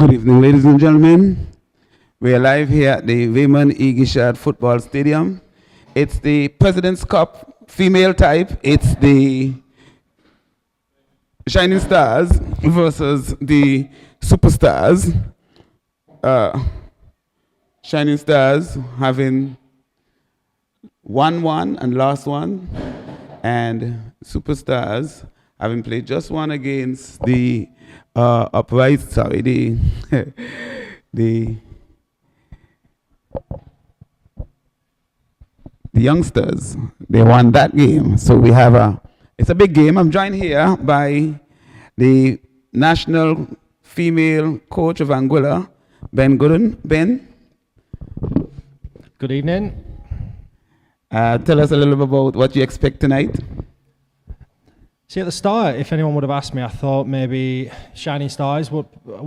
Good evening, ladies and gentlemen. We are live here at the Wayman E. Gishard Football Stadium. It's the President's Cup female type. It's the Shining Stars versus the SuperStars. Shining Stars having won one and lost one, and SuperStars having played just one against the the youngsters. They won that game. So we have it's a big game. I'm joined here by the national female coach of Anguilla, Ben Gooden. Ben? Good evening. Tell us a little bit about what you expect tonight. See, at the start, if anyone would have asked me, I thought maybe Shining Stars would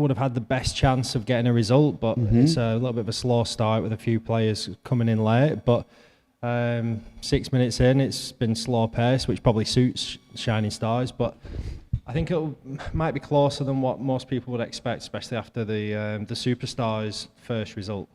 have had the best chance of getting a result, but it's a little bit of a slow start with a few players coming in late. But 6 minutes in, it's been slow pace, which probably suits Shining Stars. But I think it might be closer than what most people would expect, especially after the SuperStars' first result.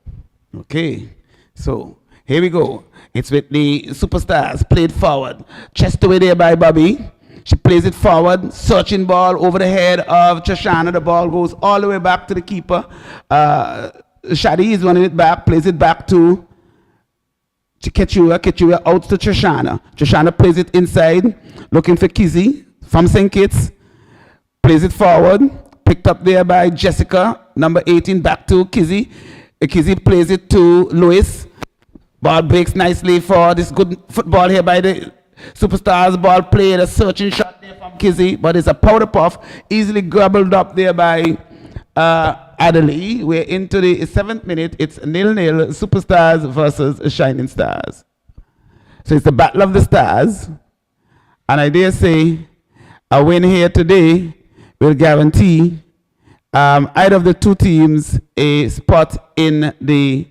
Okay, so here we go. It's with the SuperStars, played forward, chest away there by Bobby. She plays it forward, searching ball over the head of Shoshana. The ball goes all the way back to the keeper. Shadi is running it back, plays it back to Ketchua. Ketchua out to Shoshana. Shoshana plays it inside, looking for Kizzy from St. Kitts. Plays it forward, picked up there by Jessica, number 18, back to Kizzy. Kizzy plays it to Lewis. Ball breaks nicely for this good football here by the SuperStars. Ball played, a searching shot there from Kizzy, but it's a powder puff, easily gobbled up there by Adderley. We're into the 7th minute. It's 0-0, SuperStars versus Shining Stars. So it's the battle of the stars, and I dare say a win here today will guarantee either of the two teams a spot in the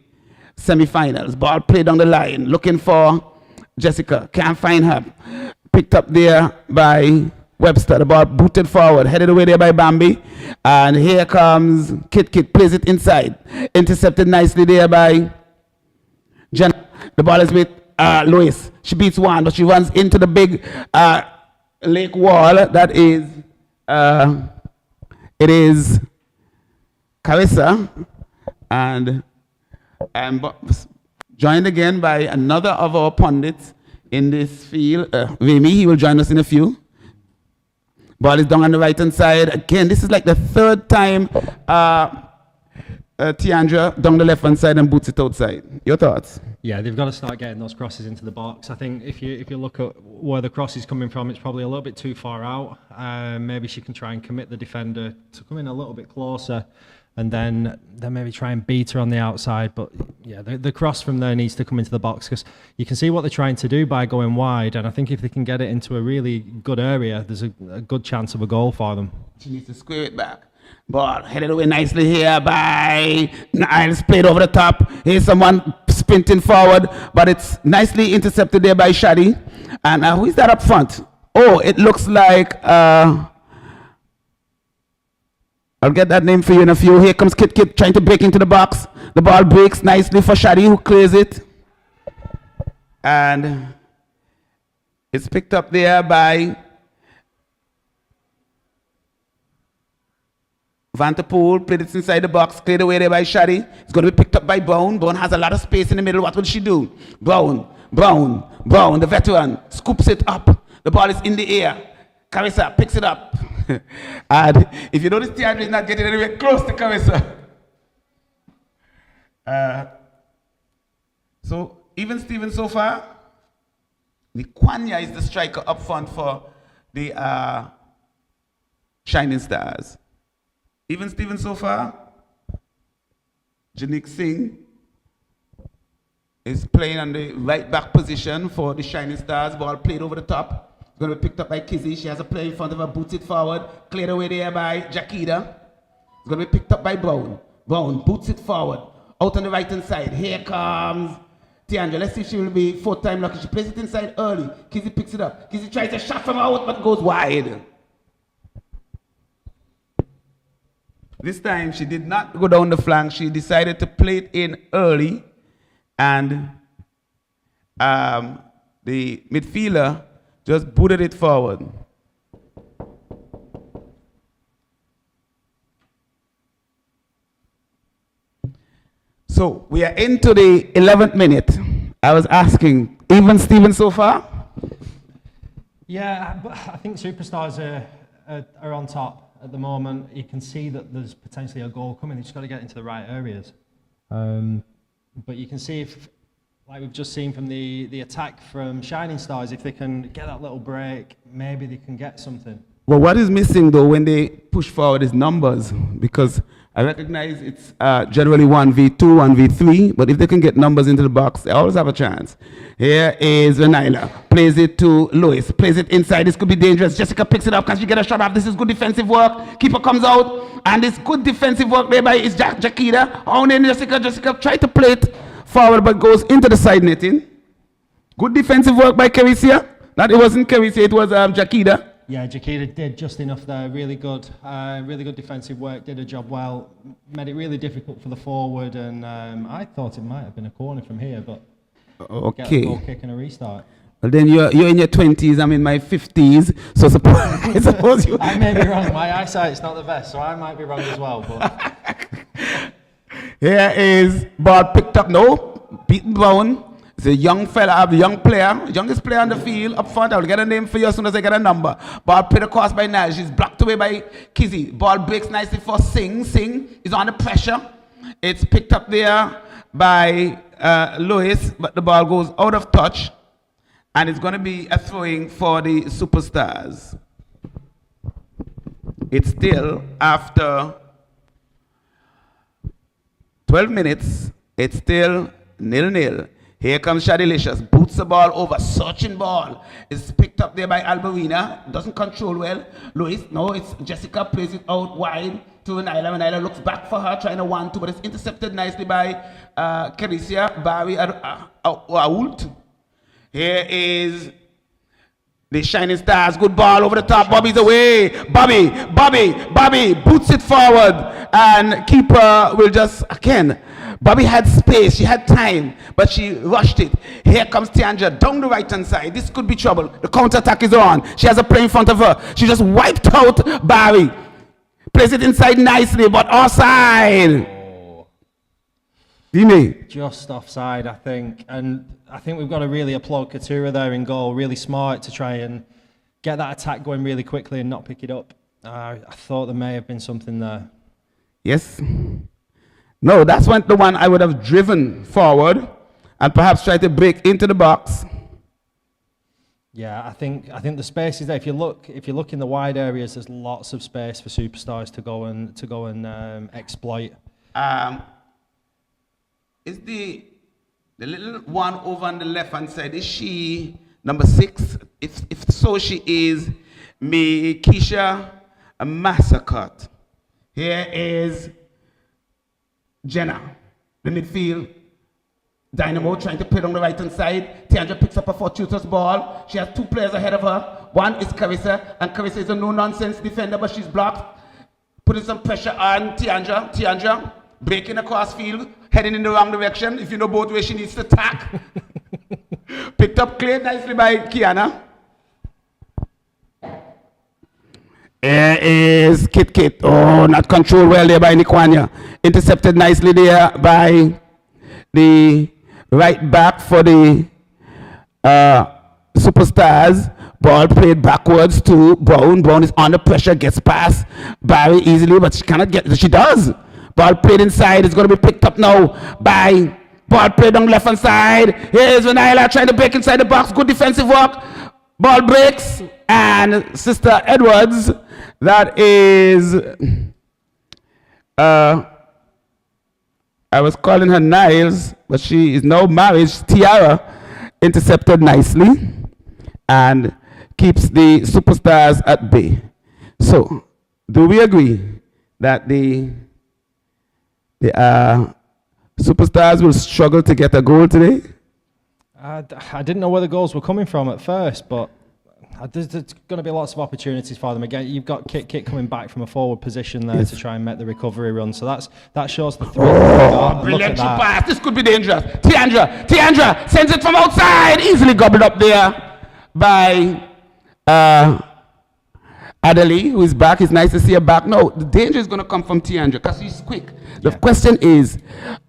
semi-finals. Ball played down the line, looking for Jessica, can't find her. Picked up there by Webster. The ball booted forward, headed away there by Bambi. And here comes Kit. Plays it inside. Intercepted nicely there by Jenna. The ball is with Lois. She beats one, but she runs into the big lake wall. That is, it is Carissa. And joined again by another of our pundits in this field, Remy. He will join us in a few. Ball is down on the right-hand side. Again, this is like the third time Tiandra down the left-hand side and boots it outside. Your thoughts? Yeah, they've got to start getting those crosses into the box. I think if you look at where the cross is coming from, it's probably a little bit too far out. Maybe she can try and commit the defender to come in a little bit closer, and then maybe try and beat her on the outside. But yeah, the cross from there needs to come into the box, because you can see what they're trying to do by going wide, and I think if they can get it into a really good area, there's a good chance of a goal for them. She needs to square it back. Ball headed away nicely here by Niles, played over the top. Here's someone sprinting forward, but it's nicely intercepted there by Shadi. And who is that up front? Oh, it looks like... I'll get that name for you in a few. Here comes Kit trying to break into the box. The ball breaks nicely for Shadi, who clears it. And it's picked up there by Vanterpool. Played it inside the box, cleared away there by Shadi. It's going to be picked up by Brown. Brown has a lot of space in the middle. What will she do? Brown, the veteran, scoops it up. The ball is in the air. Carissa picks it up. And if you notice, Tiandra is not getting anywhere close to Carissa. So, even Steven so far, the Kwanya is the striker up front for the Shining Stars. Even Steven so far, Janik Singh is playing on the right back position for the Shining Stars. Ball played over the top. Going to be picked up by Kizzy. She has a player in front of her, boots it forward, cleared away there by Jakida. It's going to be picked up by Brown. Brown boots it forward, out on the right-hand side. Here comes Tiandra. Let's see if she will be fourth-time lucky. She plays it inside early. Kizzy picks it up. Kizzy tries a shot from out, but goes wide. This time she did not go down the flank. She decided to play it in early, and the midfielder just booted it forward. So we are into the 11th minute. I was asking, even Steven so far? Yeah, but I think Superstars are on top at the moment. You can see that there's potentially a goal coming. They've just got to get into the right areas. But you can see if, like we've just seen from the attack from Shining Stars, if they can get that little break, maybe they can get something. Well, what is missing though when they push forward is numbers, because I recognize it's generally 1v2, 1v3, but if they can get numbers into the box, they always have a chance. Here is Renila, plays it to Lewis, plays it inside. This could be dangerous. Jessica picks it up. Can she get a shot off? This is good defensive work. Keeper comes out, and it's good defensive work there by is Jakita. On in Jessica tried to play it forward, but goes into the side netting. Good defensive work by Carisia. That it wasn't Carisia, it was Jakita. Yeah, Jakita did just enough there. Really good defensive work. Did a job well. Made it really difficult for the forward, and I thought it might have been a corner from here, but okay. Get a goal kick and a restart. Well, then you're in your 20s. I'm in my 50s. So I suppose you. I may be wrong. My eyesight's not the best, so I might be wrong as well. But here is ball picked up. No, beaten down. It's a young fella, a young player, youngest player on the field up front. I'll get a name for you as soon as I get a number. Ball played across by Naj. She's blocked away by Kizzy. Ball breaks nicely for Singh. Singh is under pressure. It's picked up there by Lewis, but the ball goes out of touch. And it's going to be a throwing for the Superstars. It's still after 12 minutes. It's still 0-0. Here comes Shadilicious, boots the ball over, searching ball. It's picked up there by Alberina, doesn't control well. Lewis, no, it's Jessica, plays it out wide to Nyla. Nyla looks back for her, trying to 1-2, but it's intercepted nicely by Carisia, Barry Ault. Here is the Shining Stars, good ball over the top, Bobby's away. Bobby boots it forward, and keeper will just, again, Bobby had space, she had time, but she rushed it. Here comes Tianja down the right-hand side. This could be trouble. The counter-attack is on. She has a play in front of her. She just wiped out Barry. Plays it inside nicely, but offside. Just offside, I think. And I think we've got to really applaud Katura there in goal. Really smart to try and get that attack going really quickly and not pick it up. I thought there may have been something there. Yes. No, that's the one I would have driven forward and perhaps tried to break into the box. Yeah, I think the space is there. If you look in the wide areas, there's lots of space for Superstars to go and exploit. Is the little one over on the left hand side, is she number 6? If so, she is Keisha Massacot. Here is Jenna, the midfield dynamo, trying to play on the right hand side. Tiandra picks up a fortuitous ball. She has 2 players ahead of her. One is Carissa, and Carissa is a no-nonsense defender, but she's blocked. Putting some pressure on Tiandra. Tiandra breaking across field, heading in the wrong direction. If you know both ways, she needs to tack. Picked up clear nicely by Kiana. Here is Kit. Oh, not controlled well there by Nikwanya. Intercepted nicely there by the right back for the Superstars. Ball played backwards to Brown. Brown is under pressure, gets past Barry easily, but she cannot get it. She does. Ball played inside. It's going to be picked up now by ball played on the left hand side. Here's Vanilla trying to break inside the box. Good defensive work. Ball breaks. And Sister Edwards, that is, I was calling her Niles, but she is now married. Tiara intercepted nicely and keeps the Superstars at bay. So, do we agree that the Superstars will struggle to get a goal today? I didn't know where the goals were coming from at first, but There's going to be lots of opportunities for them. Again, you've got Kit coming back from a forward position there to try and make the recovery run. So that shows the threat. Oh, brilliant pass. This could be dangerous. Tiandra sends it from outside. Easily gobbled up there by Adeli, who is back. It's nice to see her back. No, the danger is going to come from Tiandra because she's quick. The question is,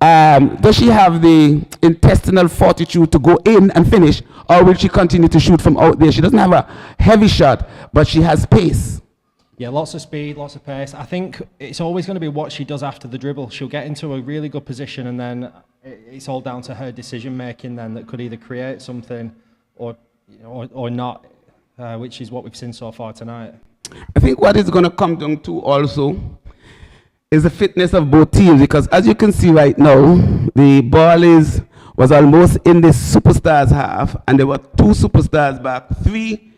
does she have the intestinal fortitude to go in and finish, or will she continue to shoot from out there? She doesn't have a heavy shot, but she has pace. Yeah, lots of speed, lots of pace. I think it's always going to be what she does after the dribble. She'll get into a really good position, and then it's all down to her decision making then that could either create something or not, which is what we've seen so far tonight. I think what it's going to come down to also is the fitness of both teams, because as you can see right now, the ball was almost in the Superstars half, and there were 2 Superstars back, 3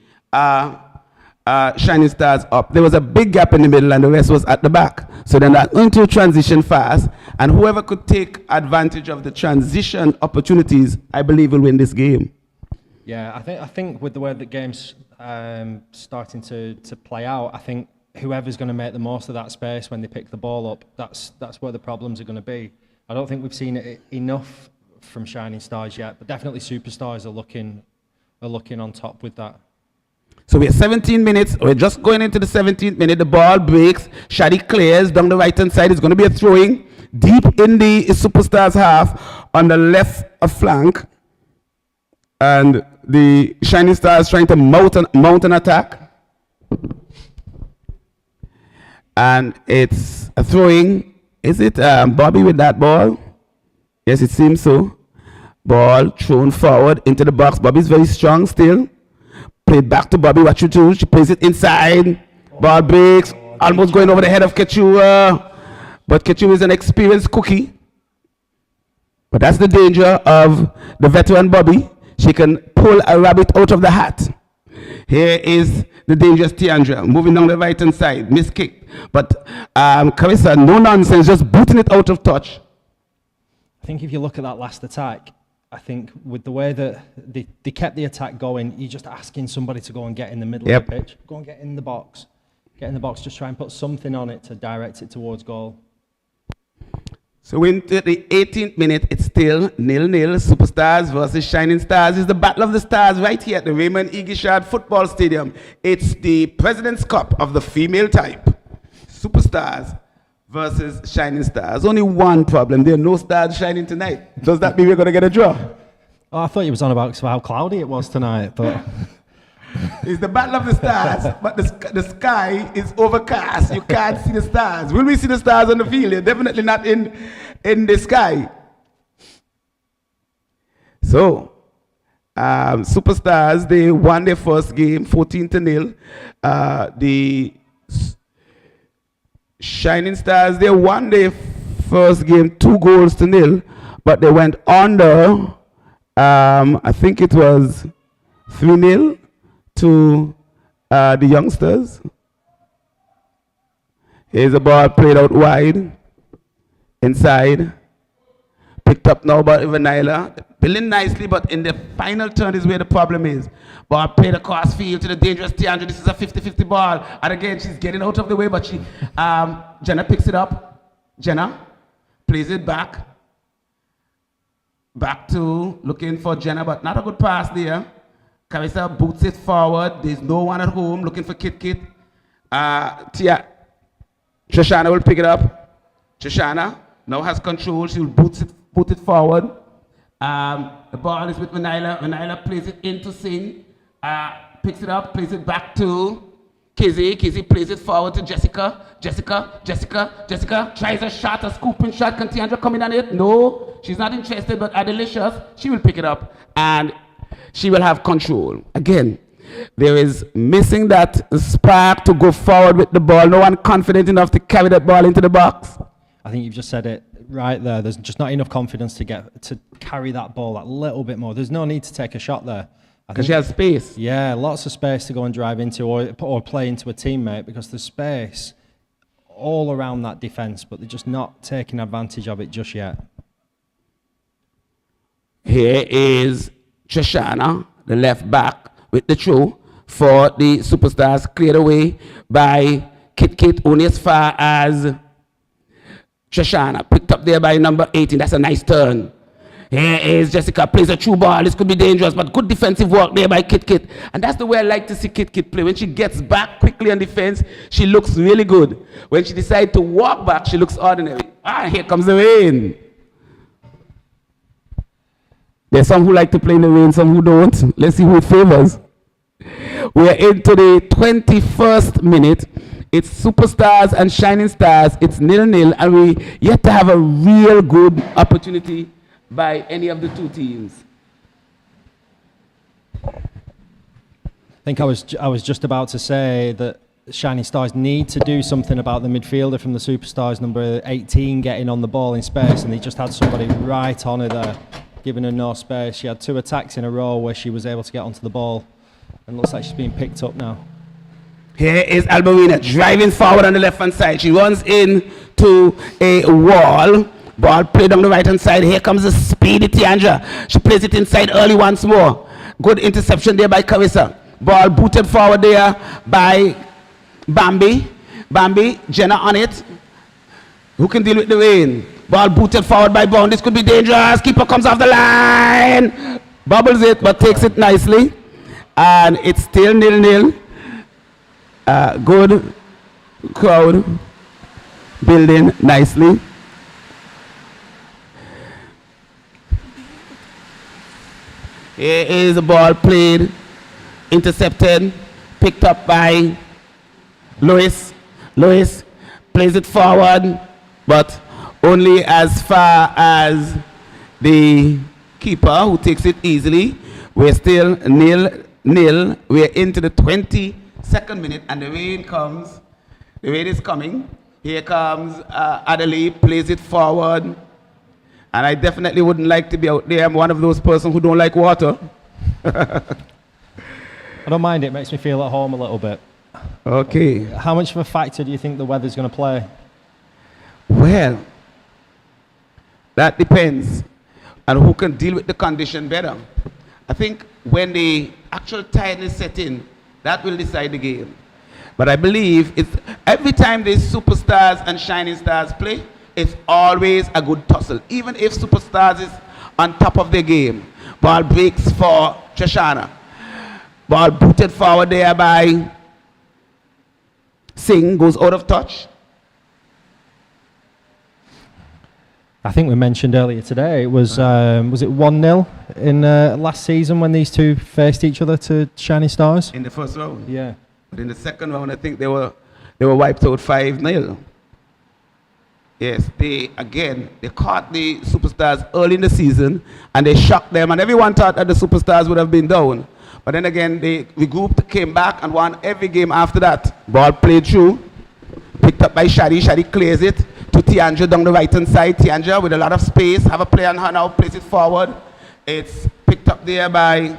Shining Stars up. There was a big gap in the middle, and the rest was at the back. So then that going to transition fast, and whoever could take advantage of the transition opportunities, I believe, will win this game. Yeah, I think with the way the game's starting to play out, I think whoever's going to make the most of that space when they pick the ball up, that's where the problems are going to be. I don't think we've seen it enough from Shining Stars yet, but definitely Superstars are looking on top with that. So we're 17 minutes. We're just going into the 17th minute. The ball breaks. Shadi clears down the right-hand side. It's going to be a throwing deep in the Superstars half on the left flank. And the Shining Stars trying to mount an attack. And it's a throwing. Is it Bobby with that ball? Yes, it seems so. Ball thrown forward into the box. Bobby's very strong still. Played back to Bobby. What you do? She plays it inside. Ball breaks. Almost going over the head of Kechua. But Kechua is an experienced cookie. But that's the danger of the veteran Bobby. She can pull a rabbit out of the hat. Here is the dangerous Tiandra moving down the right-hand side. Miss kick. But Carissa, no nonsense, just booting it out of touch. I think if you look at that last attack, I think with the way that they kept the attack going, you're just asking somebody to go and get in the middle of the pitch. Go and get in the box. Get in the box, just try and put something on it to direct it towards goal. So into the 18th minute, it's still 0-0. Superstars versus Shining Stars. It's the Battle of the Stars right here at the Raymond E. Gishard Football Stadium. It's the President's Cup of the female type. Superstars versus Shining Stars. Only one problem. There are no stars shining tonight. Does that mean we're going to get a draw? Oh, I thought you was on about how cloudy it was tonight, but... It's the Battle of the Stars, but the sky is overcast. You can't see the stars. Will we see the stars on the field? They're definitely not in the sky. So, Superstars, they won their first game, 14-0. The Shining Stars, they won their first game 2-0, but they went under, I think it was 3-0 to the youngsters. Here's the ball played out wide, inside. Picked up now by Vanilla. Building nicely, but in the final turn is where the problem is. Ball played across field to the dangerous Tiandra. This is a 50-50 ball. And again, she's getting out of the way, but Jenna picks it up. Jenna plays it back. Back to looking for Jenna, but not a good pass there. Carissa boots it forward. There's no one at home looking for Kit. Shoshana will pick it up. Shoshana now has control. She will boot it forward. The ball is with Manila. Manila plays it into Singh. Picks it up, plays it back to Kizzy. Kizzy plays it forward to Jessica. Jessica tries a shot, a scooping shot. Can Tiandra come in on it? No, she's not interested, but Adelicious, she will pick it up. And she will have control. Again, there is missing that spark to go forward with the ball. No one confident enough to carry that ball into the box. I think you've just said it right there. There's just not enough confidence to carry that ball that little bit more. There's no need to take a shot there. Because she has space. Yeah, lots of space to go and drive into or play into a teammate, because there's space all around that defence, but they're just not taking advantage of it just yet. Here is Shoshana, the left back, with the throw for the Superstars, cleared away by Kit, only as far as Shoshana, picked up there by number 18. That's a nice turn. Here is Jessica, plays a true ball. This could be dangerous, but good defensive work there by Kit. And that's the way I like to see Kit play. When she gets back quickly on defense, she looks really good. When she decides to walk back, she looks ordinary. Here comes the rain. There's some who like to play in the rain, some who don't. Let's see who it favors. We are into the 21st minute. It's Superstars and Shining Stars. It's 0-0, and we yet to have a real good opportunity by any of the two teams. I think I was just about to say that Shining Stars need to do something about the midfielder from the Superstars, number 18, getting on the ball in space, and they just had somebody right on her there, giving her no space. She had 2 attacks in a row where she was able to get onto the ball, and looks like she's being picked up now. Here is Alberina driving forward on the left-hand side. She runs into a wall. Ball played on the right-hand side. Here comes the speedy Tiandra. She plays it inside early once more. Good interception there by Carissa. Ball booted forward there by Bambi. Jenna on it. Who can deal with the rain? Ball booted forward by Bond. This could be dangerous. Keeper comes off the line. Bubbles it, but takes it nicely. And it's still 0-0. Good crowd building nicely. Here is a ball played, intercepted, picked up by Lois. Lois plays it forward, but only as far as the keeper, who takes it easily. We're still 0-0. We're into the 22nd minute, and the rain comes. The rain is coming. Here comes Adelaide, plays it forward. And I definitely wouldn't like to be out there. I'm one of those persons who don't like water. I don't mind. It makes me feel at home a little bit. Okay. How much of a factor do you think the weather's going to play? Well, that depends on who can deal with the condition better. I think when the actual tiredness set in, that will decide the game. But I believe it's every time these Superstars and Shining Stars play, it's always a good tussle. Even if Superstars is on top of their game. Ball breaks for Shoshana. Ball booted forward there by Singh, goes out of touch. I think we mentioned earlier today, it was it 1-0 in last season when these two faced each other to Shining Stars? In the first round. Yeah. But in the second round, I think they were wiped out 5-0. Yes, they caught the Superstars early in the season, and they shocked them, and everyone thought that the Superstars would have been down. But then again, they regrouped, came back, and won every game after that. Ball played through, picked up by Shadi. Shadi clears it to Tiandra down the right-hand side. Tiandra with a lot of space, have a play on her now, plays it forward. It's picked up there by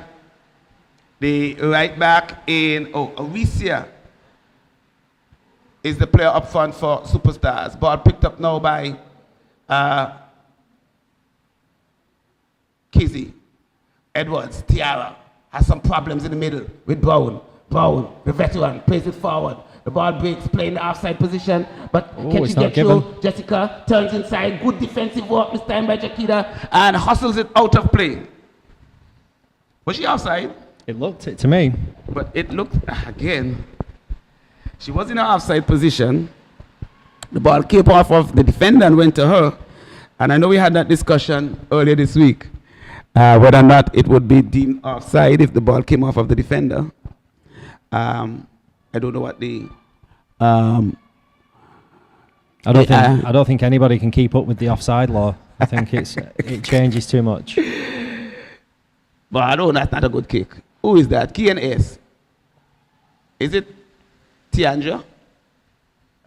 the right back in, Arisia is the player up front for Superstars. Ball picked up now by Kizzy. Edwards, Tiara, has some problems in the middle with Brown. Brown, the veteran, plays it forward. The ball breaks, playing the offside position, but can she get through? Jessica turns inside, good defensive work this time by Jakita, and hustles it out of play. Was she offside? It looked it to me. But it looked, again, she was in an offside position. The ball came off of the defender and went to her. And I know we had that discussion earlier this week, whether or not it would be deemed offside if the ball came off of the defender. I don't know what the... I don't think anybody can keep up with the offside law. I think it changes too much. But I know that's not a good kick. Who is that? Key and S. Is it Tiandra?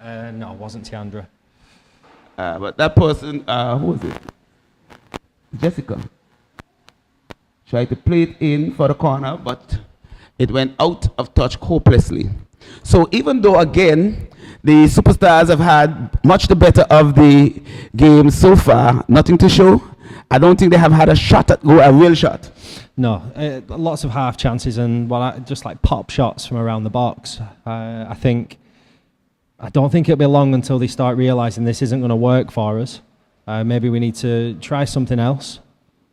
No, it wasn't Tiandra. But that person, who was it? Jessica. Tried to play it in for the corner, but it went out of touch hopelessly. So even though, again, the Superstars have had much the better of the game so far, nothing to show, I don't think they have had a shot at goal, a real shot. No, lots of half chances and just like pop shots from around the box. I don't think it'll be long until they start realising this isn't going to work for us. Maybe we need to try something else,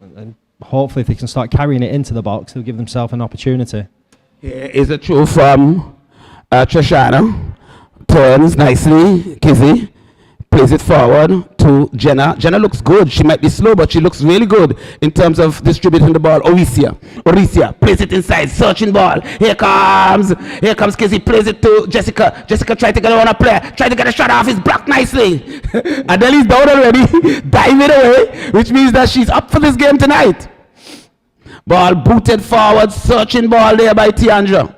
and hopefully if they can start carrying it into the box, they'll give themselves an opportunity. Here is a throw from Shoshana. Turns nicely, Kizzy. Plays it forward to Jenna. Jenna looks good. She might be slow, but she looks really good in terms of distributing the ball. Orisia plays it inside, searching ball. Here comes Kizzy. Plays it to Jessica. Jessica tried to get on a player, tried to get a shot off. He's blocked nicely. Adeli's down already, diving away, which means that she's up for this game tonight. Ball booted forward, searching ball there by Tiandra.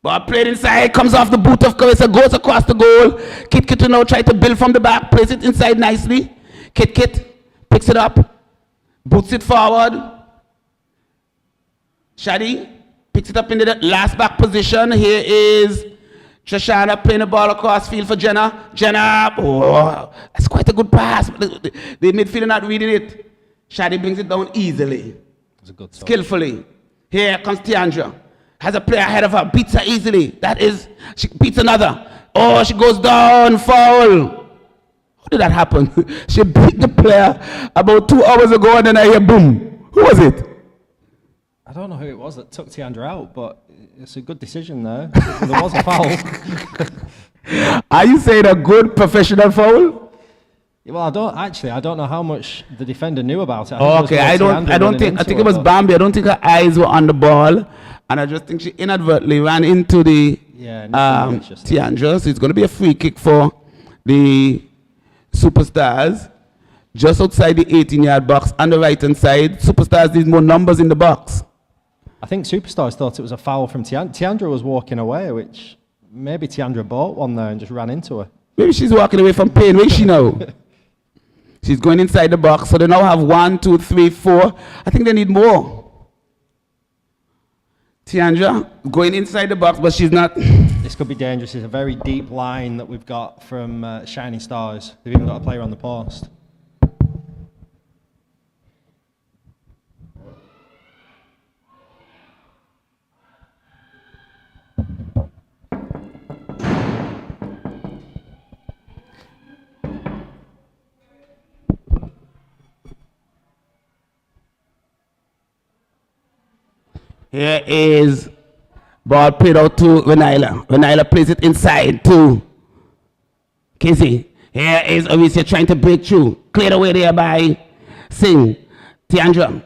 Ball played inside, comes off the boot of Carissa, goes across the goal. Kit will now try to build from the back, plays it inside nicely. Kit picks it up, boots it forward. Shadi picks it up in the last back position. Here is Shoshana playing the ball across field for Jenna. Jenna, oh, that's quite a good pass. The midfielder not reading it. Shadi brings it down easily, That's a good skillfully. Here comes Tiandra. Has a player ahead of her, beats her easily. She beats another. Oh, she goes down, foul. How did that happen? She beat the player about 2 hours ago and then I hear boom. Who was it? I don't know who it was that took Tiandra out, but it's a good decision there. There was a foul. Are you saying a good professional foul? Well, I don't know how much the defender knew about it. I think it was Bambi. I don't think her eyes were on the ball. And I just think she inadvertently ran into the Tiandra. So it's going to be a free kick for the Superstars. Just outside the 18-yard box on the right-hand side. Superstars need more numbers in the box. I think Superstars thought it was a foul from Tiandra. Tiandra was walking away, which maybe Tiandra bought one there and just ran into her. Maybe she's walking away from pain. Where is she now? She's going inside the box. So they now have 1, 2, 3, 4. I think they need more. Tiandra going inside the box, but she's not. This could be dangerous. It's a very deep line that we've got from Shining Stars. They've even got a player on the post. Here is ball played out to Renila. Renila plays it inside to Kizzy. Here is Alicia trying to break through. Cleared away there by Singh. Tiandra.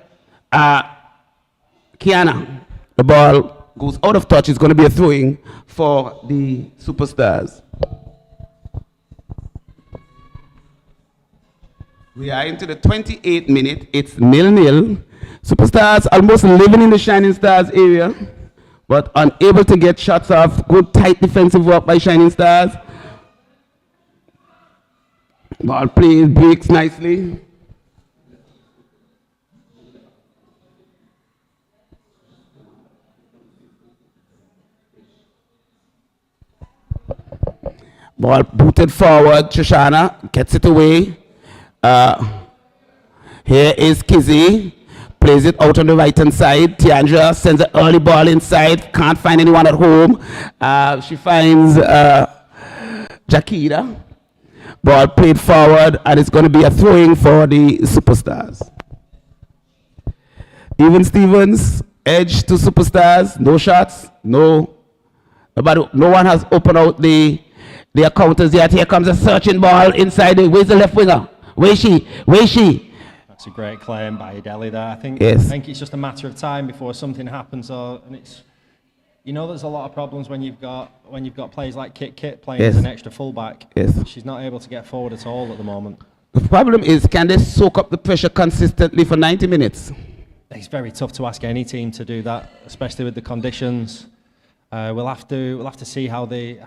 Kiana. The ball goes out of touch. It's going to be a throwing for the Superstars. We are into the 28th minute. It's 0-0. Superstars almost living in the Shining Stars area, but unable to get shots off. Good tight defensive work by Shining Stars. Ball plays, breaks nicely. Ball booted forward. Shoshana gets it away. Here is Kizzy. Plays it out on the right-hand side. Tiandra sends an early ball inside. Can't find anyone at home. She finds Jakira. Ball played forward, and it's going to be a throwing for the Superstars. Even Stevens, edge to Superstars. No shots. No one has opened out the counters yet. Here comes a searching ball inside. Where's the left winger? Where is she? That's a great claim by Adeli there. I think it's just a matter of time before something happens. And it's, there's a lot of problems when you've got players like Kit playing as an extra fullback. Yes. She's not able to get forward at all at the moment. The problem is, can they soak up the pressure consistently for 90 minutes? It's very tough to ask any team to do that, especially with the conditions. We'll have to see how they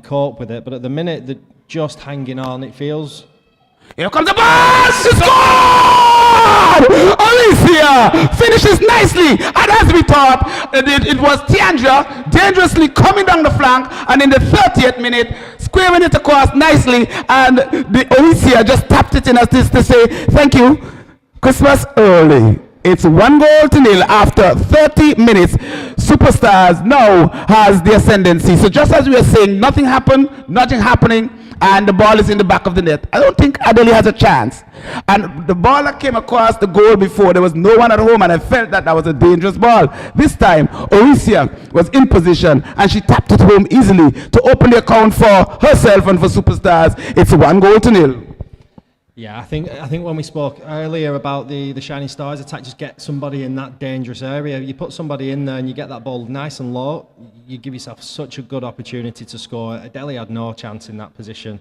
cope with it. But at the minute, they're just hanging on. It feels. Here comes the ball! She scored! Alicia finishes nicely, and as we thought, it was Tiandra dangerously coming down the flank, and in the 30th minute, squaring it across nicely, and the Alicia just tapped it in as this to say, thank you, Christmas early. It's 1-0 after 30 minutes. Superstars now has the ascendancy. So just as we were saying, nothing happened, nothing happening, and the ball is in the back of the net. I don't think Adeli has a chance. And the ball that came across the goal before, there was no one at home, and I felt that was a dangerous ball. This time, Orisia was in position, and she tapped it home easily to open the account for herself and for Superstars. It's 1-0. Yeah, I think when we spoke earlier about the Shining Stars attack, just get somebody in that dangerous area. You put somebody in there and you get that ball nice and low, you give yourself such a good opportunity to score. Adeli had no chance in that position.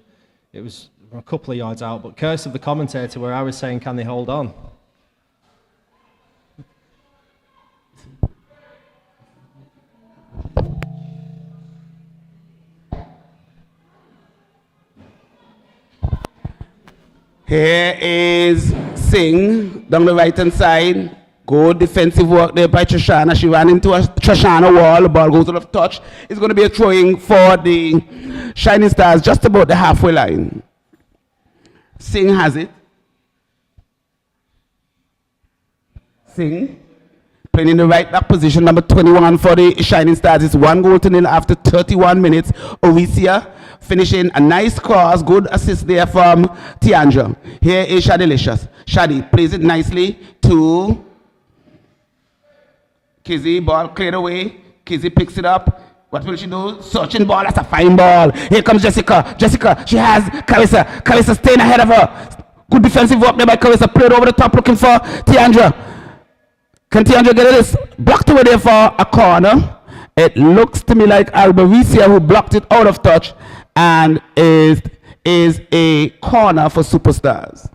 It was a couple of yards out, but curse of the commentator where I was saying, can they hold on? Here is Singh down the right hand side. Good defensive work there by Shoshana. She ran into a Shoshana wall. The ball goes out of touch. It's going to be a throwing for the Shining Stars just about the halfway line. Singh has it. Singh playing in the right back position, number 21 for the Shining Stars. It's 1-0 after 31 minutes. Orisia finishing a nice cross, good assist there from Tiandra. Here is Shadilicious. Shadi plays it nicely to Kizzy. Ball cleared away. Kizzy picks it up. What will she do? Searching ball. That's a fine ball. Here comes Jessica. Jessica, she has Carissa. Carissa staying ahead of her. Good defensive work there by Carissa. Played over the top looking for Tiandra. Can Tiandra get this? Blocked away there for a corner. It looks to me like Albaricia who blocked it out of touch, and is a corner for Superstars.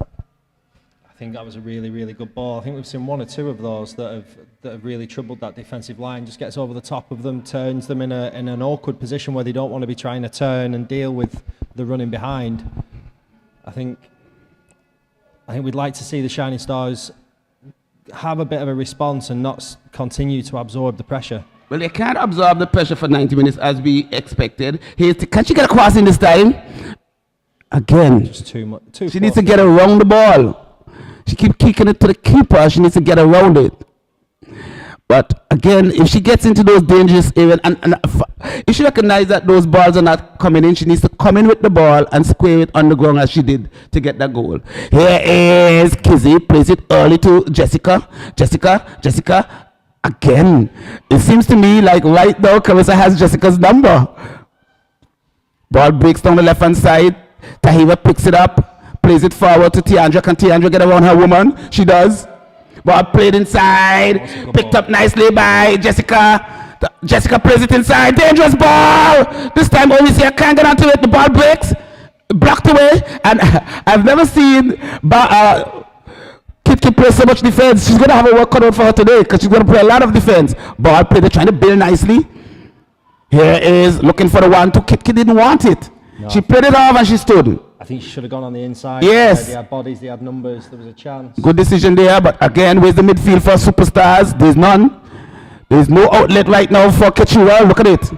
I think that was a really, really good ball. I think we've seen one or two of those that have really troubled that defensive line. Just gets over the top of them, turns them in an awkward position where they don't want to be trying to turn and deal with the running behind. I think we'd like to see the Shining Stars have a bit of a response and not continue to absorb the pressure. Well, they can't absorb the pressure for 90 minutes as we expected. Can she get a cross in this time? Again, just too much. She needs to get around the ball. She keeps kicking it to the keeper. She needs to get around it. But again, if she gets into those dangerous areas, and if she recognizes that those balls are not coming in, she needs to come in with the ball and square it on the ground as she did to get that goal. Here is Kizzy, plays it early to Jessica. Jessica. Again, it seems to me like right now Carissa has Jessica's number. Ball breaks down the left hand side. Tahiva picks it up, plays it forward to Tiandra. Can Tiandra get around her woman? She does. Ball played inside, picked up nicely by Jessica. Jessica plays it inside. Dangerous ball. This time Orisia can't get onto it. The ball breaks, blocked away, and I've never seen Kit play so much defense. She's going to have a work cut out for her today because she's going to play a lot of defense. Ball play, they're trying to build nicely. Here is looking for the 1-2. Kit didn't want it. No. She played it off and she stood. I think she should have gone on the inside. Yes. They had bodies, they had numbers, there was a chance. Good decision there, but again, where's the midfield for Superstars? There's none. There's no outlet right now for Keturah. Look at it.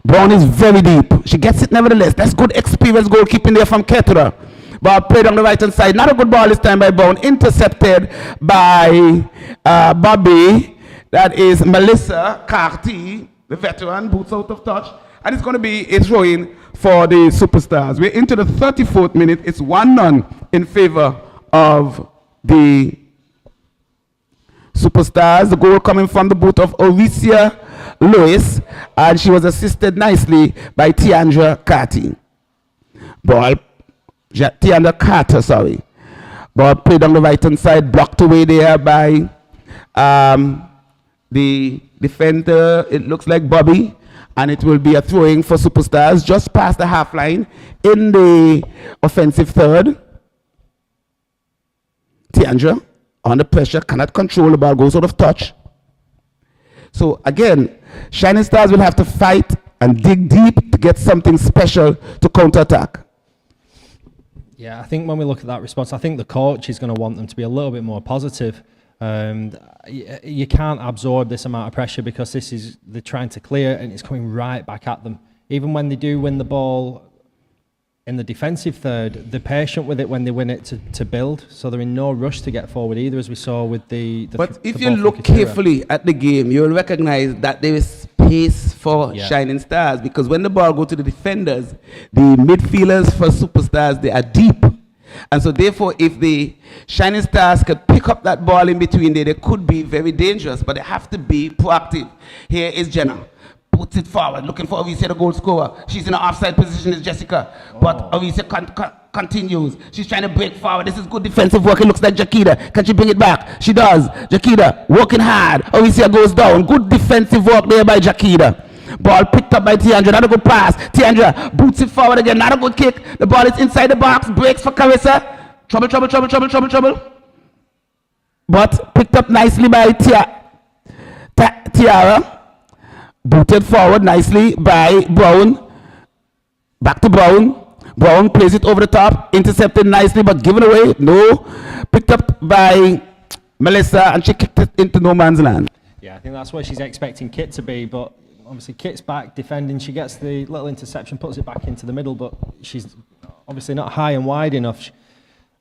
Brown is very deep. She gets it nevertheless. That's good experience goalkeeping there from Keturah. Ball played on the right hand side. Not a good ball this time by Brown. Intercepted by Bobby. That is Melissa Carty, the veteran, boots out of touch. And it's going to be a throw-in for the Superstars. We're into the 34th minute. It's 1-0 in favor of the Superstars. The goal coming from the boot of Orisia Lewis, and she was assisted nicely by Tiandra Carty. Ball, Tiandra Carter, sorry. Ball played on the right hand side, blocked away there by the defender. It looks like Bobby. And it will be a throwing for Superstars just past the half line in the offensive third. Tiandra, under pressure, cannot control the ball, goes out of touch. So again, Shining Stars will have to fight and dig deep to get something special to counterattack. Yeah, I think when we look at that response, I think the coach is going to want them to be a little bit more positive. You can't absorb this amount of pressure because they're trying to clear and it's coming right back at them. Even when they do win the ball, in the defensive third, they're patient with it when they win it to build, so they're in no rush to get forward either, as we saw with the But if the you ball from look Katura. carefully at the game, you'll recognize that there is space for Shining Stars, because when the ball go to the defenders, the midfielders for Superstars, they are deep. And so therefore, if the Shining Stars could pick up that ball in between there, they could be very dangerous, but they have to be proactive. Here is Jenna. Puts it forward, looking for Avisa, the goal scorer. She's in an offside position, is Jessica. But Avisa continues. She's trying to break forward. This is good defensive work. It looks like Jakita. Can she bring it back? She does. Jakita working hard. Avisa goes down. Good defensive work there by Jakita. Ball picked up by Tiandra. Not a good pass. Tiandra boots it forward again. Not a good kick. The ball is inside the box. Breaks for Carissa. Trouble. But picked up nicely by Tiara. Booted forward nicely by Brown. Back to Brown. Brown plays it over the top. Intercepted nicely, but given away. No. Picked up by Melissa, and she kicked it into no man's land. Yeah, I think that's where she's expecting Kit to be, but obviously Kit's back defending. She gets the little interception, puts it back into the middle, but she's obviously not high and wide enough.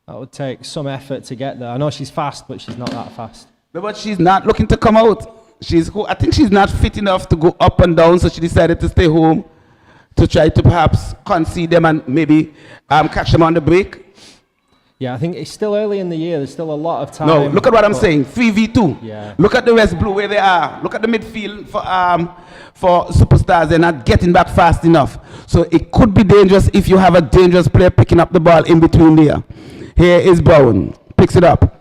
That would take some effort to get there. I know she's fast, but she's not that fast. No, but she's not looking to come out. I think she's not fit enough to go up and down, so she decided to stay home to try to perhaps concede them and maybe catch them on the break. Yeah, I think it's still early in the year. There's still a lot of time. No, look at what I'm saying. 3v2. Yeah. Look at the West Blue where they are. Look at the midfield for Superstars. They're not getting back fast enough. So it could be dangerous if you have a dangerous player picking up the ball in between there. Here is Bowen. Picks it up.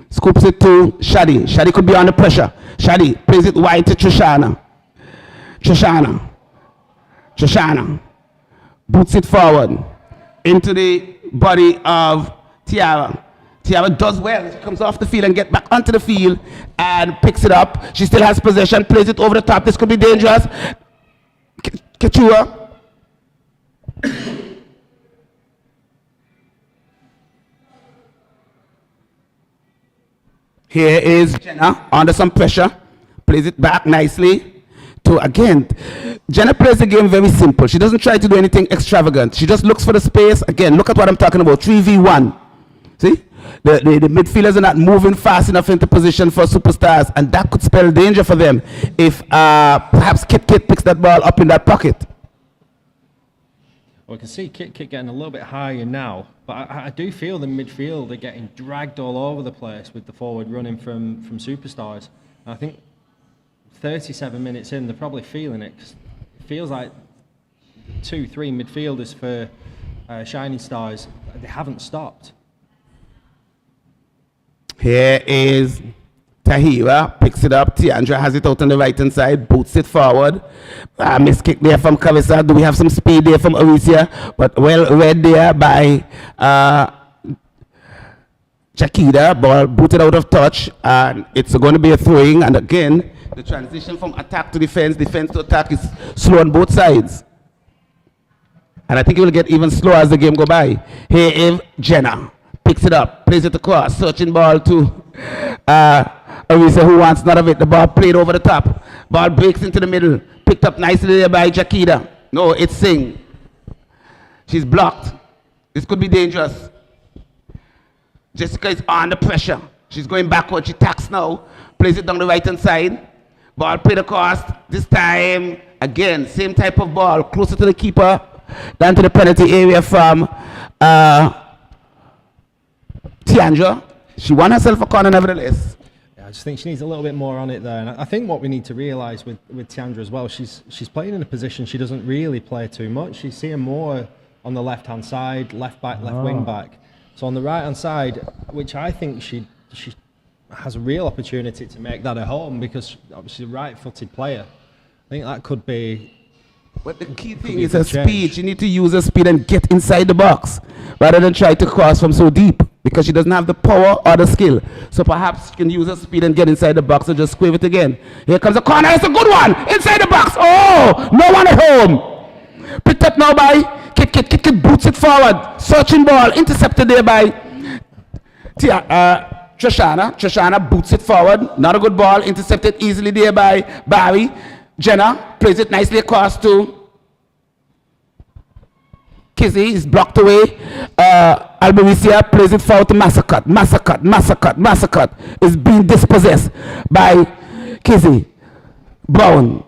Scoops it to Shadi. Shadi could be under pressure. Shadi plays it wide to Trishana. Trishana boots it forward into the body of Tiara. Tiara does well. She comes off the field and gets back onto the field and picks it up. She still has possession, plays it over the top. This could be dangerous. Kachua. Here is Jenna under some pressure. Plays it back nicely to, again, Jenna plays the game very simple. She doesn't try to do anything extravagant. She just looks for the space. Again, look at what I'm talking about, 3v1. See? The midfielders are not moving fast enough into position for Superstars, and that could spell danger for them if perhaps Kit picks that ball up in that pocket. Well, we can see Kit getting a little bit higher now, but I do feel the midfield are getting dragged all over the place with the forward running from Superstars. And I think 37 minutes in, they're probably feeling it. 'Cause it feels like 2-3 midfielders for Shining Stars, they haven't stopped. Here is Tahira, picks it up. Tiandra has it out on the right-hand side, boots it forward. Miss kick there from Carissa. Do we have some speed there from Arisia? But well read there by Jakita. Ball booted out of touch, and it's going to be a throwing. And again, the transition from attack to defense to attack is slow on both sides. And I think it will get even slower as the game go by. Here is Jenna. Picks it up, plays it across, searching ball to Arisa, who wants none of it. The ball played over the top. Ball breaks into the middle. Picked up nicely there by Jakita. No, it's Singh. She's blocked. This could be dangerous. Jessica is under pressure. She's going backward. She tacks now. Plays it down the right-hand side. Ball played across. This time, again, same type of ball. Closer to the keeper than to the penalty area from Tiandra. She won herself a corner nevertheless. Yeah, I just think she needs a little bit more on it there. And I think what we need to realise with Tiandra as well, she's playing in a position she doesn't really play too much. She's seeing more on the left-hand side, left back, left wing back. So on the right-hand side, which I think she has a real opportunity to make that a home, because obviously a right-footed player. I think that could be... But the key thing is her speed. She needs to use her speed and get inside the box rather than try to cross from so deep, because she doesn't have the power or the skill. So perhaps she can use her speed and get inside the box and just squeeze it again. Here comes a corner. It's a good one. Inside the box. Oh, no one at home. Picked up now by Kit boots it forward. Searching ball. Intercepted there by Trishana. Trishana boots it forward. Not a good ball. Intercepted easily there by Barry. Jenna plays it nicely across to Kizzy is blocked away. Albericia plays it forward to Massacre. Massacre is being dispossessed by Kizzy. Brown.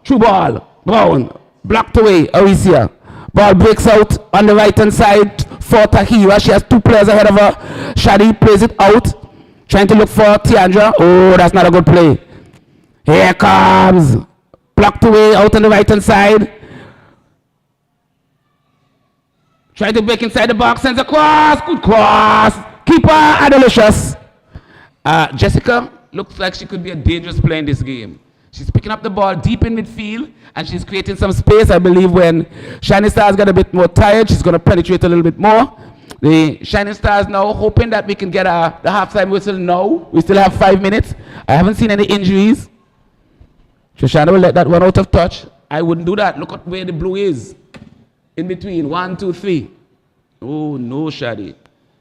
True ball. Brown. Blocked away. Alicia. Ball breaks out on the right hand side for Tahira. She has two players ahead of her. Shadi plays it out. Trying to look for Tiandra. Oh, that's not a good play. Here comes. Blocked away out on the right hand side. Try to break inside the box, sends a cross, good cross. Keeper, Adelicious. Jessica looks like she could be a dangerous player in this game. She's picking up the ball deep in midfield, and she's creating some space. I believe when Shining Stars get a bit more tired, she's going to penetrate a little bit more. The Shining Stars now hoping that we can get the halftime whistle now. We still have 5 minutes. I haven't seen any injuries. Shoshana will let that one out of touch. I wouldn't do that. Look at where the blue is. In between, 1, 2, 3. Oh, no, Shadi.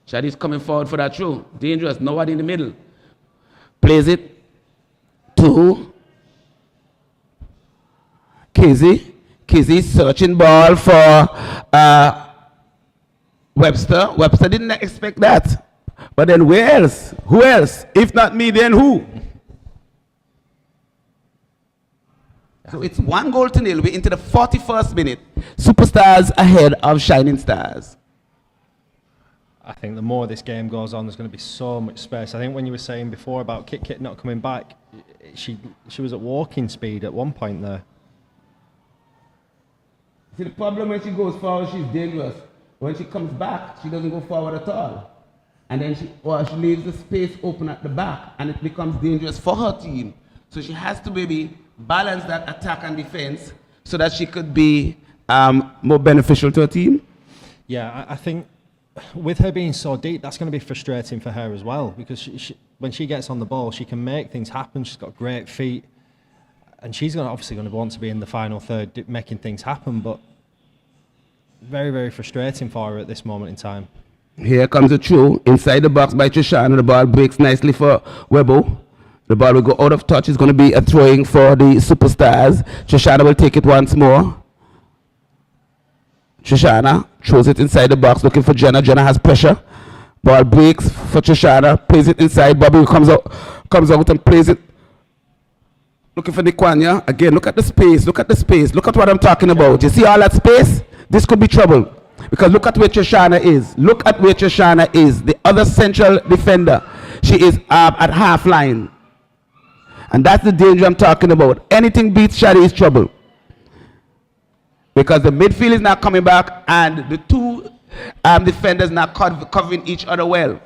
Shadi's coming forward for that throw. Dangerous, nobody in the middle. Plays it to Kizzy. Kizzy searching ball for Webster. Webster didn't expect that. But then where else? Who else? If not me, then who? So it's 1-0. We're into the 41st minute. SuperStars ahead of Shining Stars. I think the more this game goes on, there's going to be so much space. I think when you were saying before about Kit not coming back, she was at walking speed at one point there. See, the problem when she goes forward, she's dangerous. When she comes back, she doesn't go forward at all. And then she leaves the space open at the back, and it becomes dangerous for her team. So she has to maybe balance that attack and defense so that she could be more beneficial to her team. Yeah, I think with her being so deep, that's going to be frustrating for her as well, because when she gets on the ball, she can make things happen. She's got great feet, and she's obviously going to want to be in the final third making things happen, but very, very frustrating for her at this moment in time. Here comes a throw inside the box by Trishana. The ball breaks nicely for Webo. The ball will go out of touch. It's going to be a throwing for the SuperStars. Trishana will take it once more. Trishana throws it inside the box, looking for Jenna. Jenna has pressure. Ball breaks for Trishana. Plays it inside. Bobby comes out and plays it. Looking for Nikwanya. Again, look at the space. Look at the space. Look at what I'm talking about. You see all that space? This could be trouble. Because look at where Trishana is. Look at where Trishana is. The other central defender. She is at half line. And that's the danger I'm talking about. Anything beats Shadi is trouble. Because the midfield is not coming back and the two defenders not covering each other well.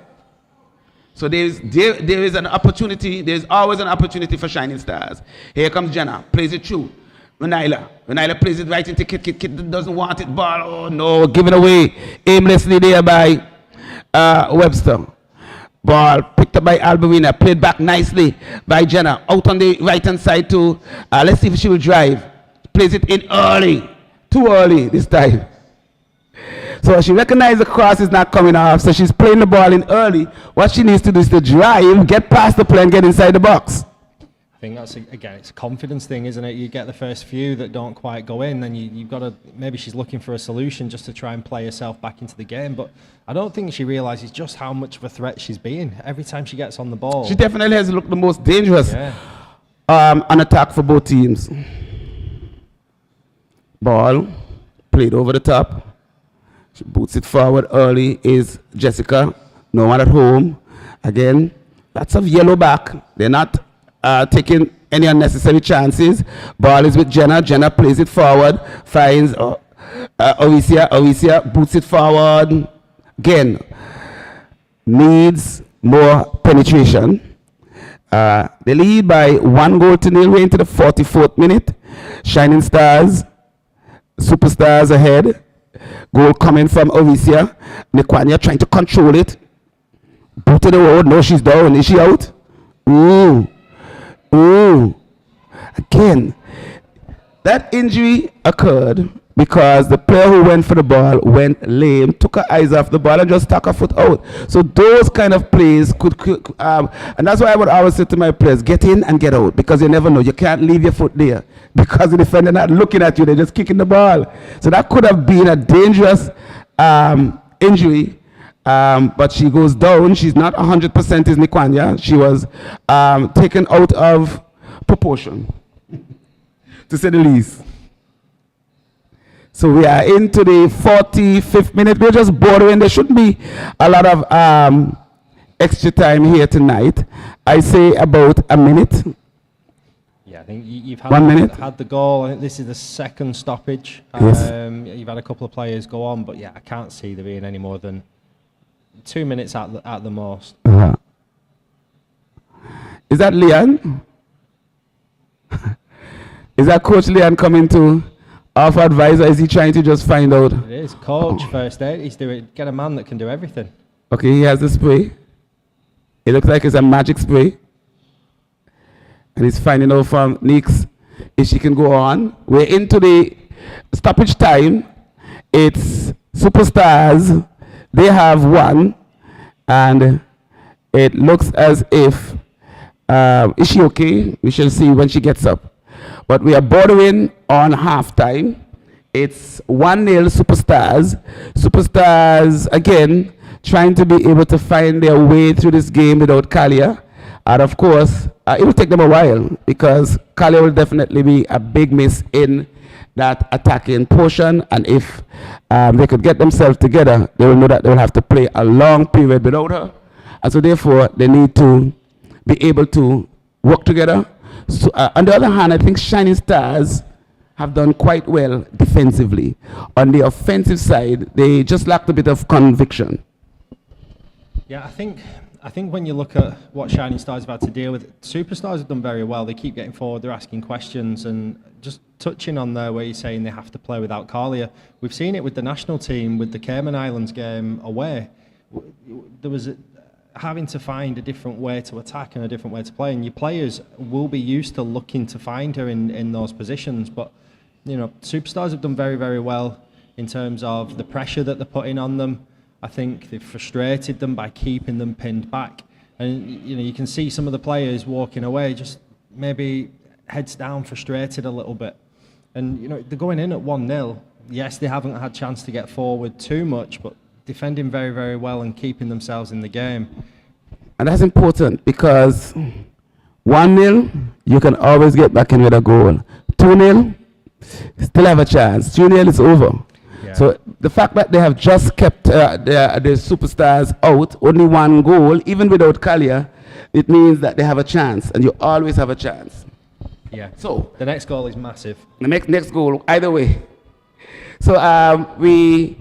So there is an opportunity. There's always an opportunity for Shining Stars. Here comes Jenna. Plays it through. Renila plays it right into Kit. Kit doesn't want it. Ball. Oh no. Given away aimlessly there by Webster. Ball picked up by Alberina, played back nicely by Jenna. Out on the right-hand side too. Let's see if she will drive. Plays it in early. Too early this time. So she recognized the cross is not coming off, so she's playing the ball in early. What she needs to do is to drive, get past the play and get inside the box. I think that's, again, it's a confidence thing, isn't it? You get the first few that don't quite go in, then you've got to, maybe she's looking for a solution just to try and play herself back into the game. But I don't think she realises just how much of a threat she's being every time she gets on the ball. She definitely has looked the most dangerous on attack for both teams. Ball played over the top. She boots it forward early is Jessica. No one at home. Again, lots of yellow back. They're not taking any unnecessary chances. Ball is with Jenna. Jenna plays it forward. Finds Oisia. Oisia boots it forward. Again, needs more penetration. They lead by 1-0. We're into the 44th minute. Shining Stars, SuperStars ahead. Goal coming from Oisia. Nikwanya trying to control it. Boot to the road. No, she's down. Is she out? Ooh. Again, that injury occurred because the player who went for the ball went lame, took her eyes off the ball and just stuck her foot out. So those kind of plays and that's why I would always say to my players, get in and get out, because you never know. You can't leave your foot there because the defender not looking at you, they're just kicking the ball. So that could have been a dangerous injury. But she goes down. She's not 100% is Nikwanya. She was taken out of proportion, to say the least. So we are into the 45th minute. We're just bordering. There shouldn't be a lot of extra time here tonight. I say about a minute. Yeah, I think you've had, 1 minute. Had the goal. I think this is the second stoppage. Yes. You've had a couple of players go on, but yeah, I can't see there being any more than 2 minutes at the most. Is that Leon? Is that Coach Leon coming to offer advice, or is he trying to just find out? It is coach first aid. He's doing, get a man that can do everything. Okay, he has the spray. It looks like it's a magic spray. And he's finding out from Nix if she can go on. We're into the stoppage time. It's Superstars. They have won, and it looks as if, is she okay? We shall see when she gets up. But we are bordering on halftime. It's 1-0 Superstars. Superstars, again, trying to be able to find their way through this game without Kalia. And of course, it will take them a while, because Kalia will definitely be a big miss in that attacking portion. And if they could get themselves together, they will know that they will have to play a long period without her. And so therefore, they need to be able to work together. So, on the other hand, I think Shining Stars have done quite well defensively. On the offensive side, they just lacked a bit of conviction. Yeah, I think when you look at what Shining Stars have had to deal with, Superstars have done very well. They keep getting forward, they're asking questions, and just touching on there where you're saying they have to play without Kalia. We've seen it with the national team, with the Cayman Islands game away. There was having to find a different way to attack and a different way to play, and your players will be used to looking to find her in those positions. But you know, Superstars have done very, very well in terms of the pressure that they're putting on them. I think they've frustrated them by keeping them pinned back, and you know, you can see some of the players walking away just maybe heads down, frustrated a little bit. And you know, they're going in at 1-0. Yes, they haven't had a chance to get forward too much, but defending very, very well and keeping themselves in the game. And that's important, because 1-0, you can always get back in with a goal. 2-0, still have a chance. 3-0, it's over. Yeah. So the fact that they have just kept the Superstars out, only one goal, even without Kalia, it means that they have a chance, and you always have a chance. Yeah. So the next goal is massive. The next goal, either way. So we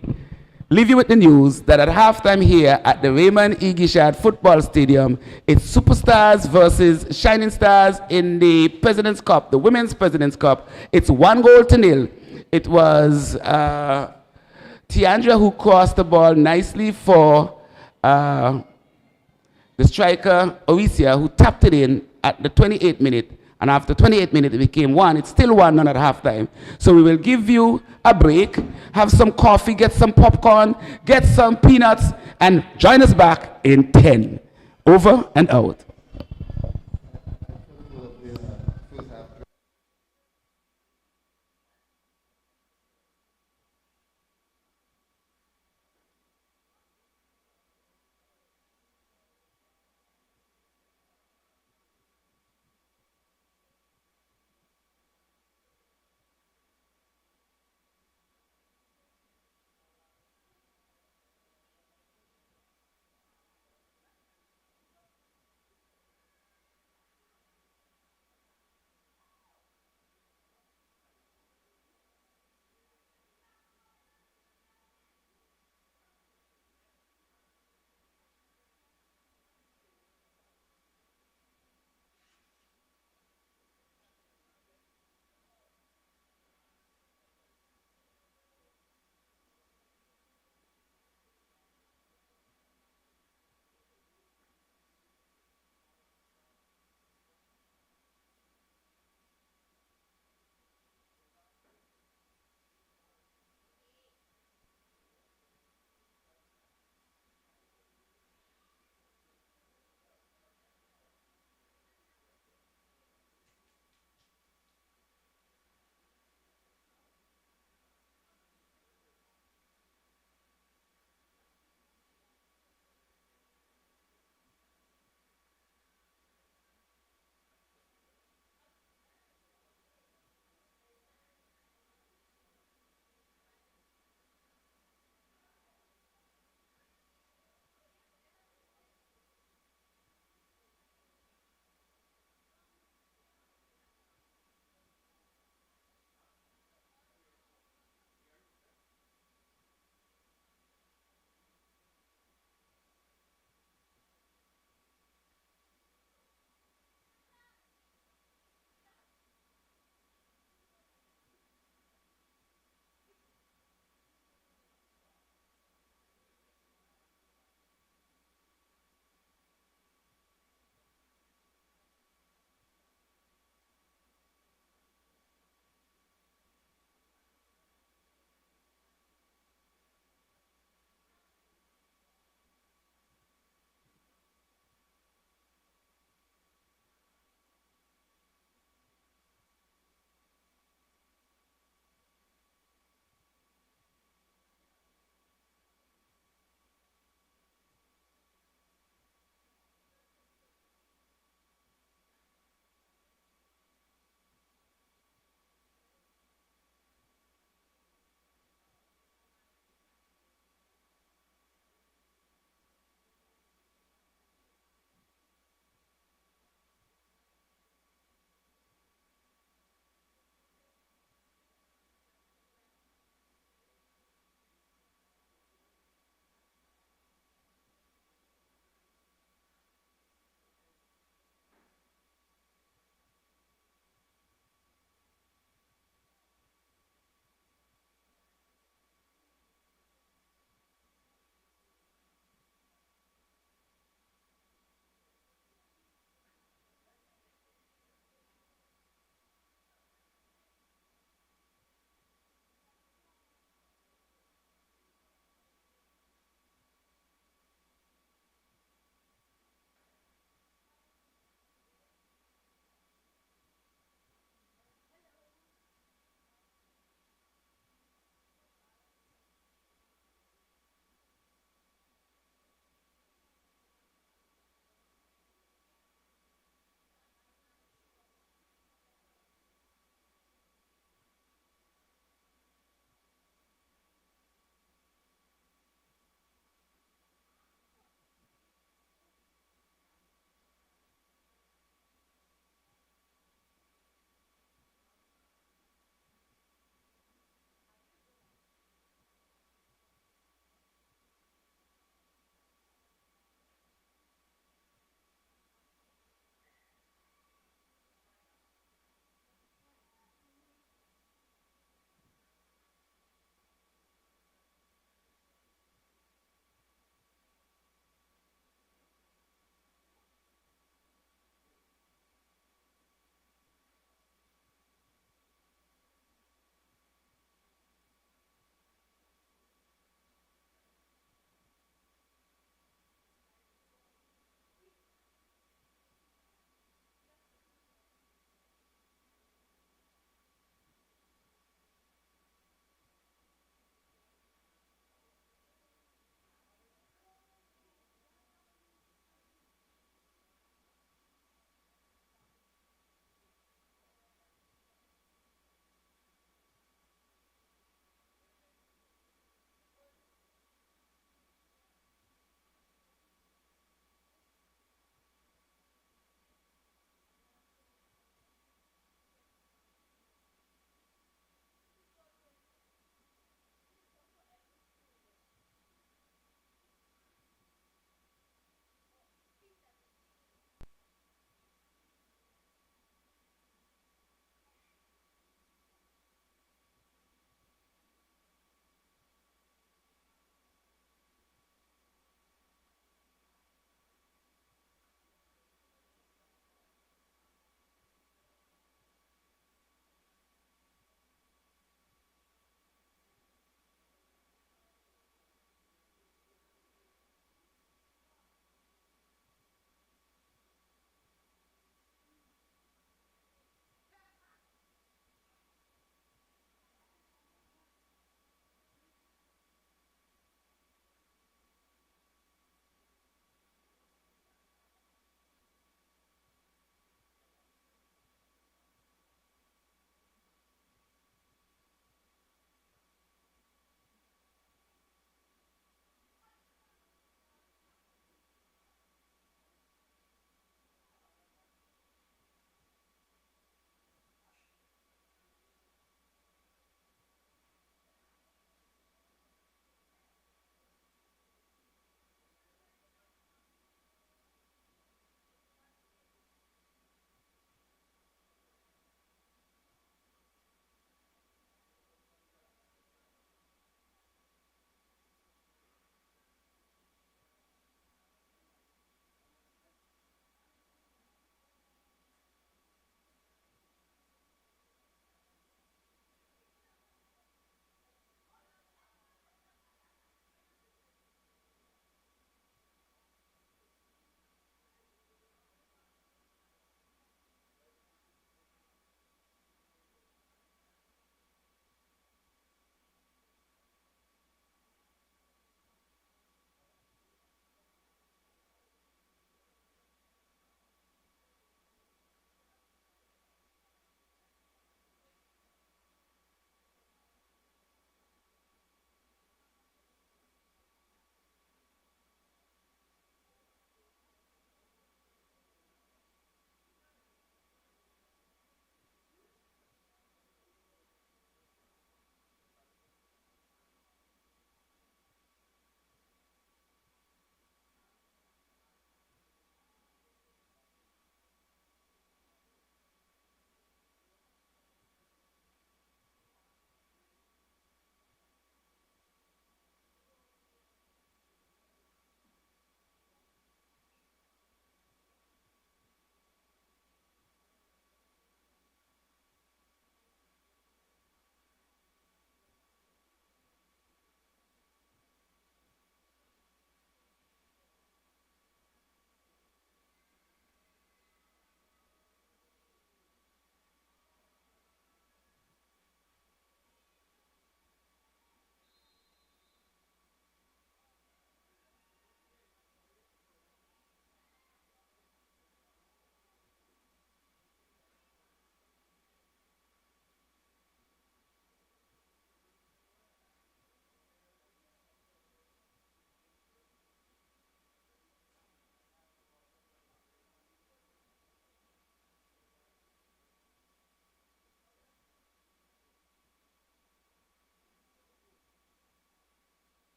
leave you with the news that at halftime here at the Raymond E. Gishad Football Stadium, it's Superstars versus Shining Stars in the President's Cup, the Women's President's Cup. It's 1-0. It was Tiandra who crossed the ball nicely for the striker, Oisia, who tapped it in at the 28th minute. And after 28 minutes, it became 1. It's still 1-0 at halftime. So we will give you a break, have some coffee, get some popcorn, get some peanuts, and join us back in 10. Over and out.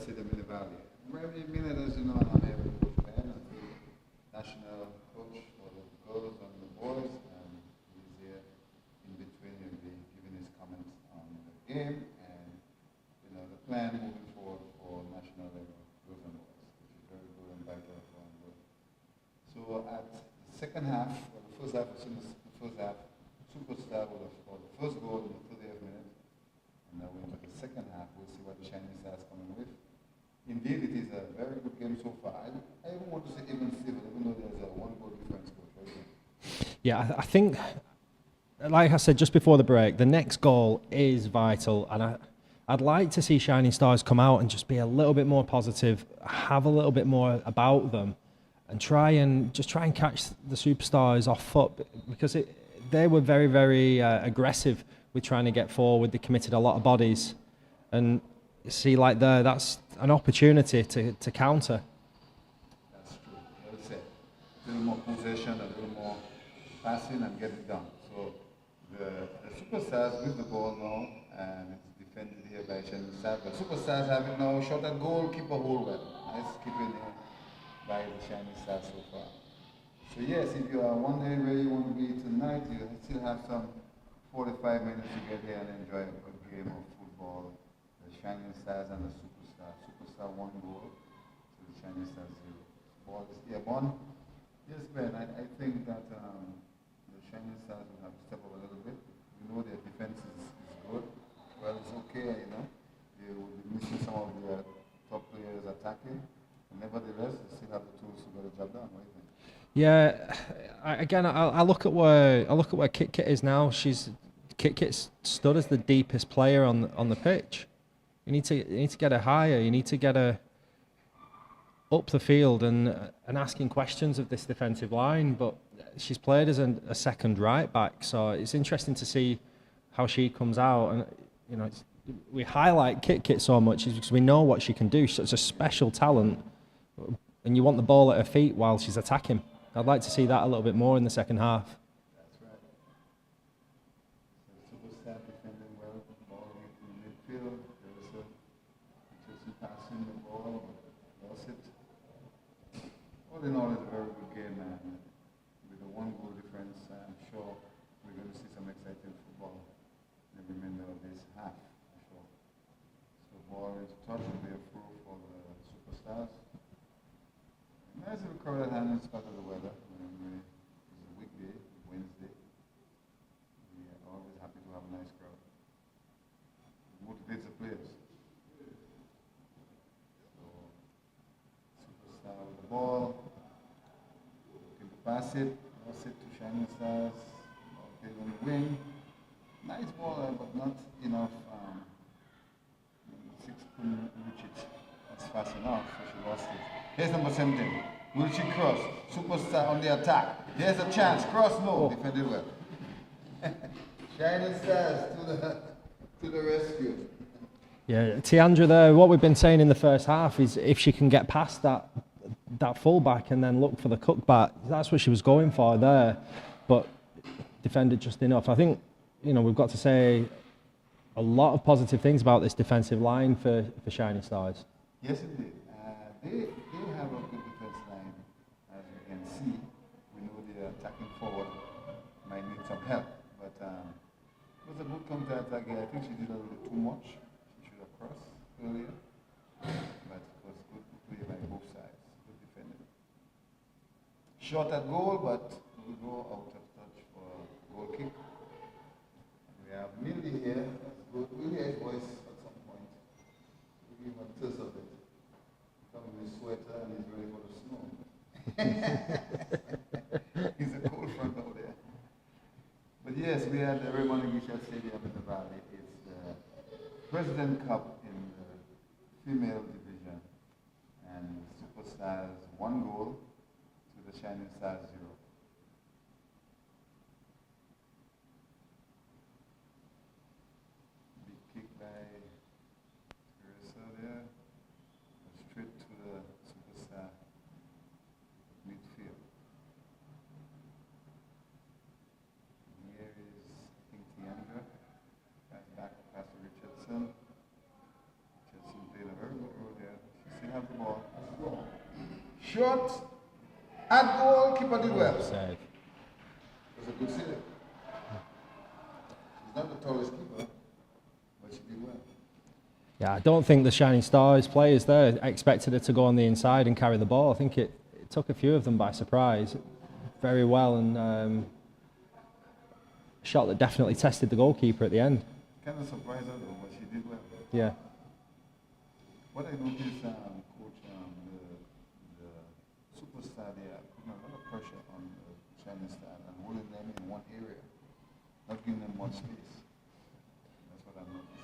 Stadium in the Valley. Every minute, as you know, I'm here with Coach Ben, and the national coach for the girls and the boys, and he's here in between. He'll be giving his comments on the game and the plan moving forward for national level girls and boys, which is very good and vital for our good. So at the second half, or the first half, as soon as the first half, SuperStar would have scored the first goal in the 30th minute. And now we're into the second half. We'll see what the Shining Stars coming with. Indeed, it is a very good game so far. I even want to say even Steven, even though there's a one goal difference. Yeah, I think, like I said just before the break, the next goal is vital. And I'd like to see Shining Stars come out and just be a little bit more positive, have a little bit more about them, and try and catch the SuperStars off foot, because they were very, very aggressive with trying to get forward. They committed a lot of bodies, and see, like that's an opportunity to counter. That's true. Well said. A little more possession, a little more passing, and get it done. So the SuperStars with the ball now, and it's defended here by Shining Stars. But SuperStars having now shot at goal, keeper hold well. Nice keeping here by the Shining Stars so far. So yes, if you are wondering where you want to be tonight, you still have some 45 minutes to get here and enjoy a good game of football. The Shining Stars and the SuperStars. SuperStar 1 goal to the Shining Stars 0. Ball is airborne. Yes, Ben, I think that the Shining Stars will have to step up a little bit. We know their defense is good. Well, it's okay, They will be missing some of their top players attacking. But nevertheless, they still have the tools to get the job done. What do you think? Yeah, I look at where Kit Kit is now. Kit Kit's stood as the deepest player on the pitch. You need to get her higher. You need to get her up the field and asking questions of this defensive line. But she's played as a second right back, so it's interesting to see how she comes out. And we highlight Kit Kit so much is because we know what she can do. She's a special talent, and you want the ball at her feet while she's attacking. I'd like to see that a little bit more in the second half. That's right. So SuperStar defending well, ball in midfield. There was just passing the ball, but lost it. All in all, it's a very good game, and with a 1 goal difference, I'm sure we're going to see some exciting football in the remainder of this half, for sure. So ball into touch will be a throw for the SuperStars. Nice little crowded hand in spite of the weather. It's a weekday, Wednesday. We are always happy to have a nice crowd. It motivates the players. So, SuperStar with the ball. Looking to pass it. Pass it to Shining Stars. Ball played on the wing. Nice ball, but not enough. 6 couldn't reach it. That's fast enough, so she lost it. Here's number 17. Will she cross? SuperStar on the attack. Here's a chance. Cross, no. Defended well. Shining Stars to the rescue. Yeah, Tiandra there, what we've been saying in the first half is if she can get past that fullback and then look for the cutback, that's what she was going for there. But defended just enough. I think, we've got to say a lot of positive things about this defensive line for Shining Stars. Yes, indeed. They have a good defense line, as you can see. We know they are attacking forward, might need some help, but it was a good counter-attack. I think she did a little too much. She should have crossed earlier, but it was good play by both sides. Good defending. Shot at goal, but will go out of touch for a goal kick. We have Millie here. Millie has voice at some point. We give a taste of it. Coming with sweater and he's ready for the snow. He's a cold front out there. But yes, we had the Raymond Gisha Stadium in the Valley. It's the President Cup in the female division. And SuperStars 1 goal to the Shining Stars 0. Big kick by Teresa there. Straight to the SuperStar midfield. Here is, I think, Tiandra. Pass back to Richardson. Richardson played a very good role there Short, at goal, keeper did well. It Save. was a good save. She's not the tallest keeper, but she did well. Yeah, I don't think the Shining Stars players there expected it to go on the inside and carry the ball. I think it took a few of them by surprise very well, and a shot that definitely tested the goalkeeper at the end. Kind of surprised her though, but she did well. Yeah. What I noticed, Coach, the Superstar there putting a lot of pressure on the Shining Stars and holding them in one area, not giving them much space. That's what I noticed.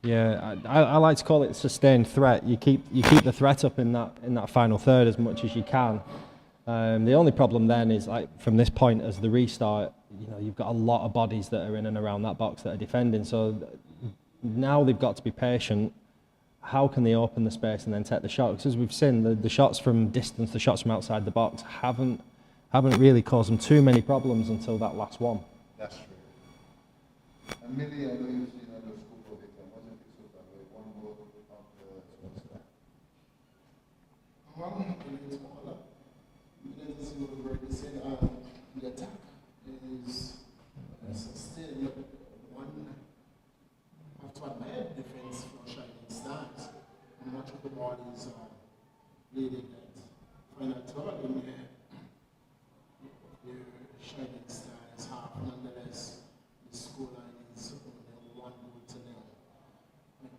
Yeah, I like to call it sustained threat. You keep the threat up in that final third as much as you can. The only problem then is, like, from this point as the restart, you've got a lot of bodies that are in and around that box that are defending. So now they've got to be patient. How can they open the space and then take the shot? Because as we've seen, the shots from distance, the shots from outside the box haven't really caused them too many problems until that last one. That's true. And Millie, I know you've seen the scoop of it. Wasn't it so bad? One goal of the Superstar. It's more like, you can see what Greg said, the attack is sustained. One have to admire the defense for Shining Stars. And much of the ball is leading that final third in the Shining Stars half. Nonetheless, the scoreline is only 1-0. But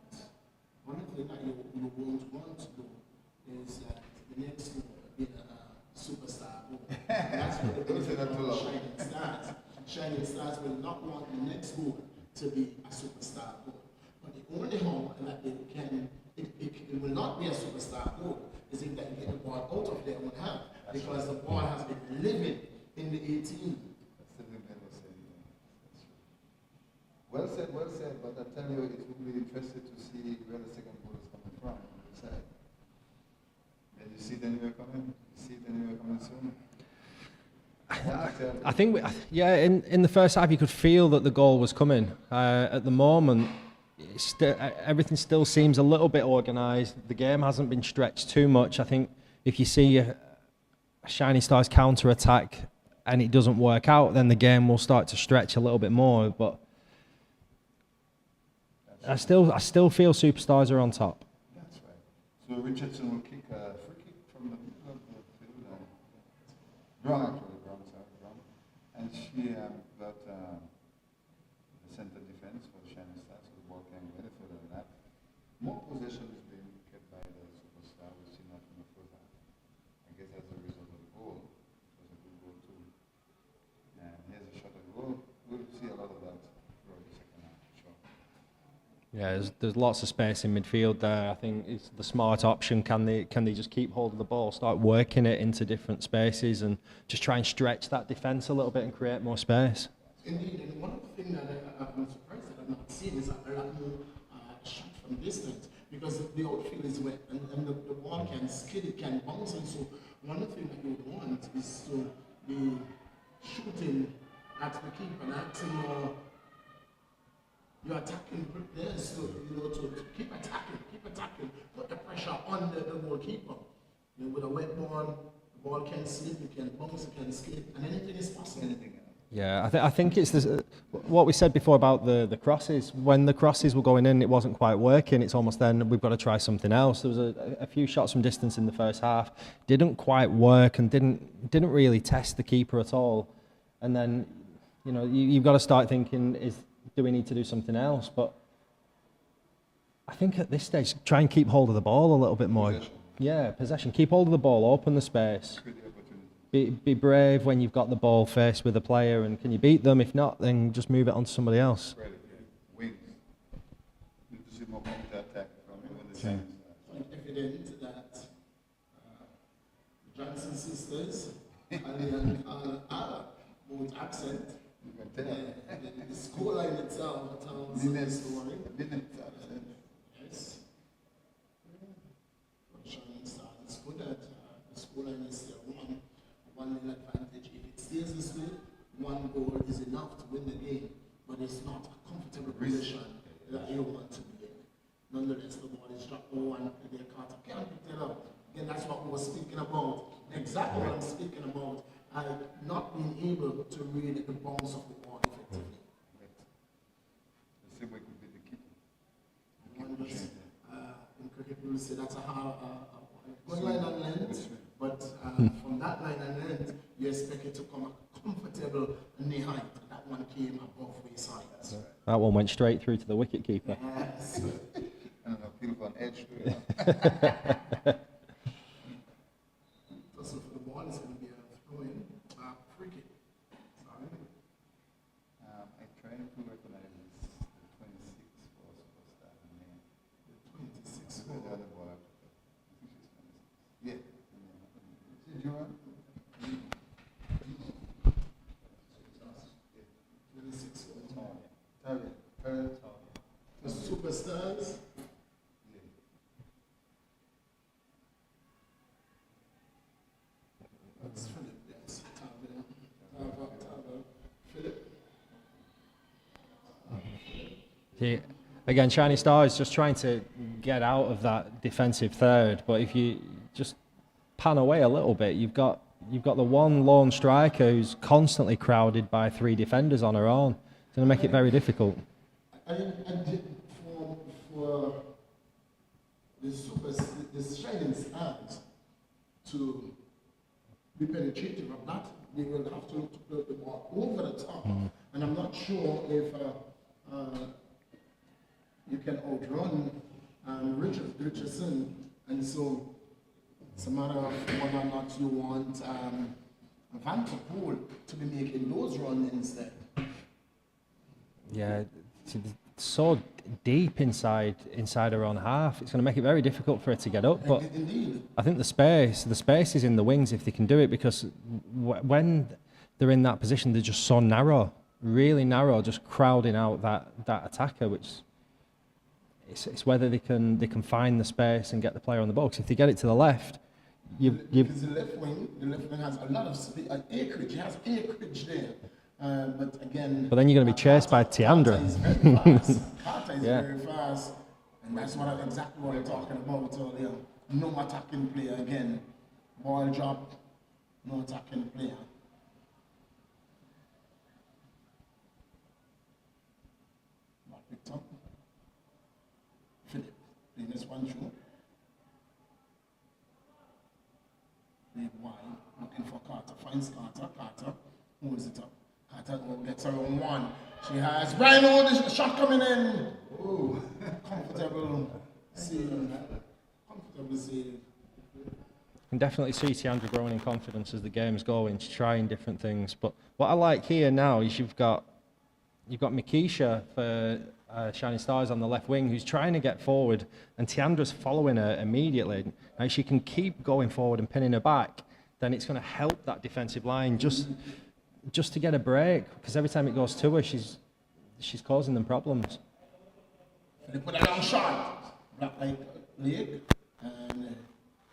one thing that you won't want to do is that the next goal being a superstar goal. That's what the Shining Stars. Shining Stars will not want the next goal to be a superstar goal. But the only how that they can, it will not be a superstar goal is if they can get the ball out of their own hand, because the ball has been living in the 18. That's the thing they were saying. That's true. Well said, but I tell you, it will be interesting to see where the second goal is coming from on the side. And you see it anywhere coming? You see it anywhere coming soon? I think, in the first half you could feel that the goal was coming. At the moment, everything still seems a little bit organised. The game hasn't been stretched too much. I think if you see a Shiny Stars counter-attack and it doesn't work out, then the game will start to stretch a little bit more. But I still feel Superstars are on top. That's right. So Richardson will kick a free kick from the middle of the field. Wrong, actually. And she got the center defense for the Shining Stars, so the ball came very further than that. More possession is being kept by the Superstar, we've seen that in the first half. I guess as a result of the goal, it was a good goal too. And here's a shot at goal. We'll see a lot of that throughout the second half, for sure. Yeah, there's lots of space in midfield there. I think it's the smart option. Can they just keep hold of the ball, start working it into different spaces, and just try and stretch that defence a little bit and create more space? Indeed, and one of the things that I'm surprised that I'm not seeing is a lot more shot from distance, because the outfield is wet and the ball can skid, it can bounce, and so one of the things that you would want is to be shooting at the keeper and acting more. You're attacking players, so to keep attacking, put the pressure on the goalkeeper. With a wet ball, the ball can slip, it can bounce, it can skid, and anything is possible. Yeah, I think it's what we said before about the crosses. When the crosses were going in, it wasn't quite working. It's almost then we've got to try something else. There was a few shots from distance in the first half, didn't quite work and didn't really test the keeper at all. And then, you've got to start thinking, do we need to do something else? But I think at this stage, try and keep hold of the ball a little bit more. Possession. Yeah, possession. Keep hold of the ball, open the space. Be brave when you've got the ball faced with a player, and can you beat them? If not, then just move it on to somebody else. Wings. Need to see more counter-attack from even the Shining Stars. It's evident that the Johnson sisters and both absent. You can tell. The scoreline itself tells the story. Yes. Shining Stars is good at the scoreline is still 1-0 advantage. If it stays this way, one goal is enough to win the game, but it's not a comfortable position that you want to be in. Nonetheless, the ball is dropped 1 and they're caught up. Can't pick it up. Again, that's what we were speaking about. Exactly what I'm speaking about. Not being able to read the bounce of the ball effectively. The same way could be the kick. In cricket, we will say that's a hard good line and length, but from that line and length, you expect it to come a comfortable knee height. That one came above waist height. That one went straight through to the wicket keeper. Yes. And I feel on edge to it. So for the ball, it's going to be a throw-in, free kick. Sorry. I try to recognize the 26 for SuperStar and then 26 the other ball. I think she's 26. Yeah. Did you want? 26 Target. The SuperStars. That's Philip, yes. Philip. See, again, Shiny Star is just trying to get out of that defensive third, but if you just pan away a little bit, you've got the one lone striker who's constantly crowded by three defenders on her own. It's going to make it very difficult. And for the Shining Stars to be penetrative of that, they will have to put the ball over the top. And I'm not sure if you can outrun Richardson, and so it's a matter of whether or not you want Van der Poel to be making those runs instead. Yeah, it's so deep inside her own half. It's going to make it very difficult for her to get up. But Indeed. I think the space is in the wings if they can do it, because when they're in that position, they're just so narrow, really narrow, just crowding out that attacker. Which it's whether they can find the space and get the player on the ball. 'Cause if they get it to the left, Because the left wing has a lot of acreage. It has acreage there. But again... But then you're going to be chased by Tiandra. Carter is very fast. Carter is Yeah. very fast. And that's exactly what I'm talking about earlier. No attacking player again. Ball drop, no attacking player. Not picked up. Philip playing this one through. Big wide, looking for Carter. Finds Carter. Carter holds it up. Carter gets her on one. She has Brian the shot coming in. Oh, comfortable save. Comfortable save. Can definitely see Tiandra growing in confidence as the game's going. She's trying different things. But what I like here now is you've got Mikisha for Shining Stars on the left wing, who's trying to get forward, and Tiandra's following her immediately. Now, if she can keep going forward and pinning her back, then it's going to help that defensive line just to get a break, because every time it goes to her, she's causing them problems. They put a long shot, black like leg, and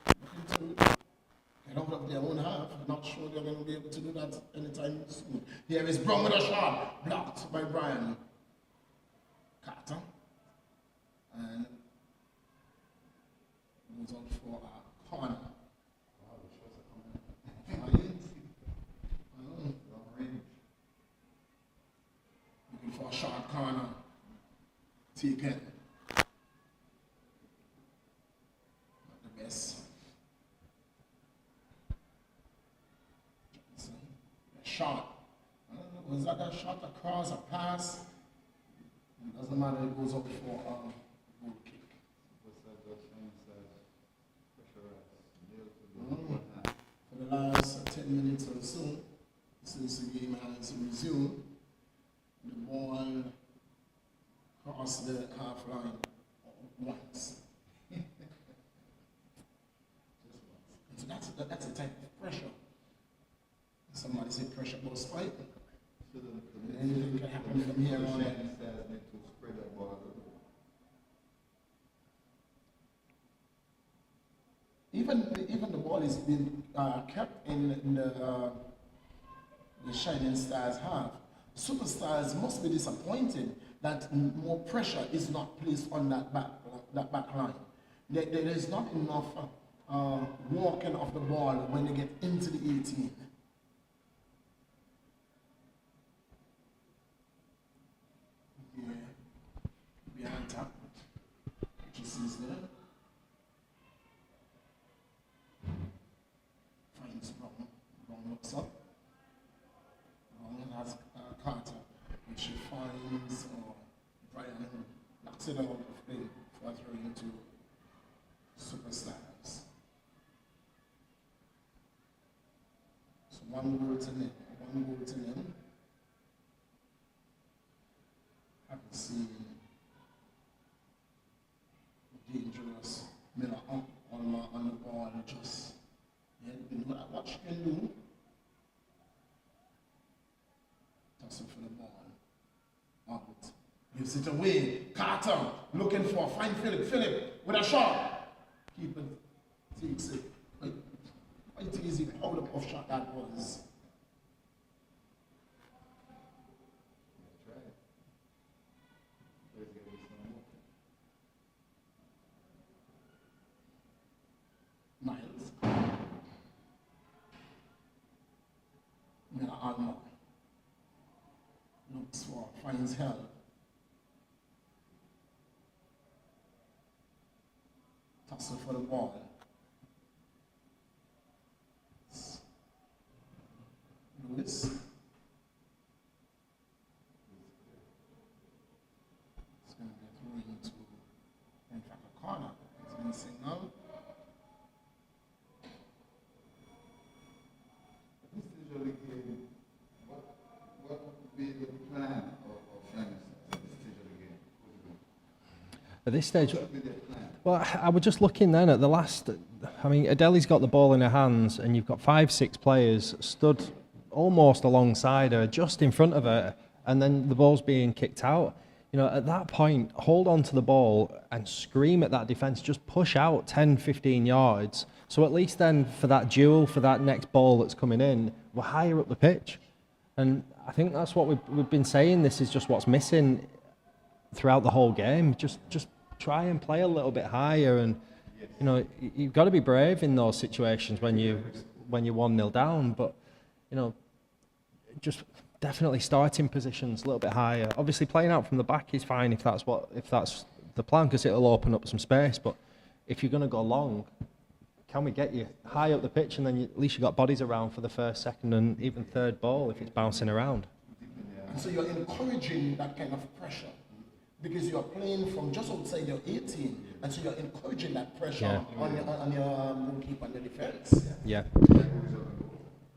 looking to get out of their own half. I'm not sure they're going to be able to do that anytime soon. Here is Brown with a shot, blocked by Brian Carter, and goes out for a corner. Looking for a short corner. Taken. Not the best. A shot. Was that a shot across, a pass? It doesn't matter, it goes up for a goal kick. For the last 10 minutes or so, since the game has resumed, the ball crossed the half line once. So that's a type of pressure. Somebody say pressure goes spike. Anything can happen from here on in. Even the ball is being kept in the Shining Stars half. SuperStars must be disappointed that more pressure is not placed on that back line. There is not enough walking off the ball when they get into the 18. Yeah, behind top, which is there. Finds Brown. Brown looks up. Brown has Carter, which she finds Brian knocks it out of play for throwing to SuperStars. So one goal to them. Haven't seen dangerous Miller on the ball, just what she can do. Tossing for the ball. Out. Gives it away. Carter looking for. Find Philip. Philip with a shot. Keeper takes it. Quite easy. How of shot that was. Miles. Miller Alma. Looks for. Finds help. Tussle for the ball. Lewis. It's going to get thrown into, in fact, a corner. It's been signaled. This is your game. What would be the plan of Shani's at this stage of the game? At this stage, What would be their plan? well, I was just looking then at the last. I mean, Adeli's got the ball in her hands, and you've got 5-6 players stood almost alongside her, just in front of her, and then the ball's being kicked out. You know, at that point, hold on to the ball and scream at that defence, just push out 10, 15 yards. So at least then for that duel, for that next ball that's coming in, we're higher up the pitch. And I think that's what we've been saying. This is just what's missing throughout the whole game. Just try and play a little bit higher, and you know, you've got to be brave in those situations when you're 1-0 down. But you know, just definitely starting positions a little bit higher. Obviously, playing out from the back is fine if that's the plan, because it'll open up some space. But if you're going to go long, can we get you high up the pitch, and then at least you got bodies around for the first, second, and even third ball if it's bouncing around. And so you're encouraging that kind of pressure, because you're playing from just outside your 18, and so you're encouraging that pressure on your goalkeeper and the defence. Yeah.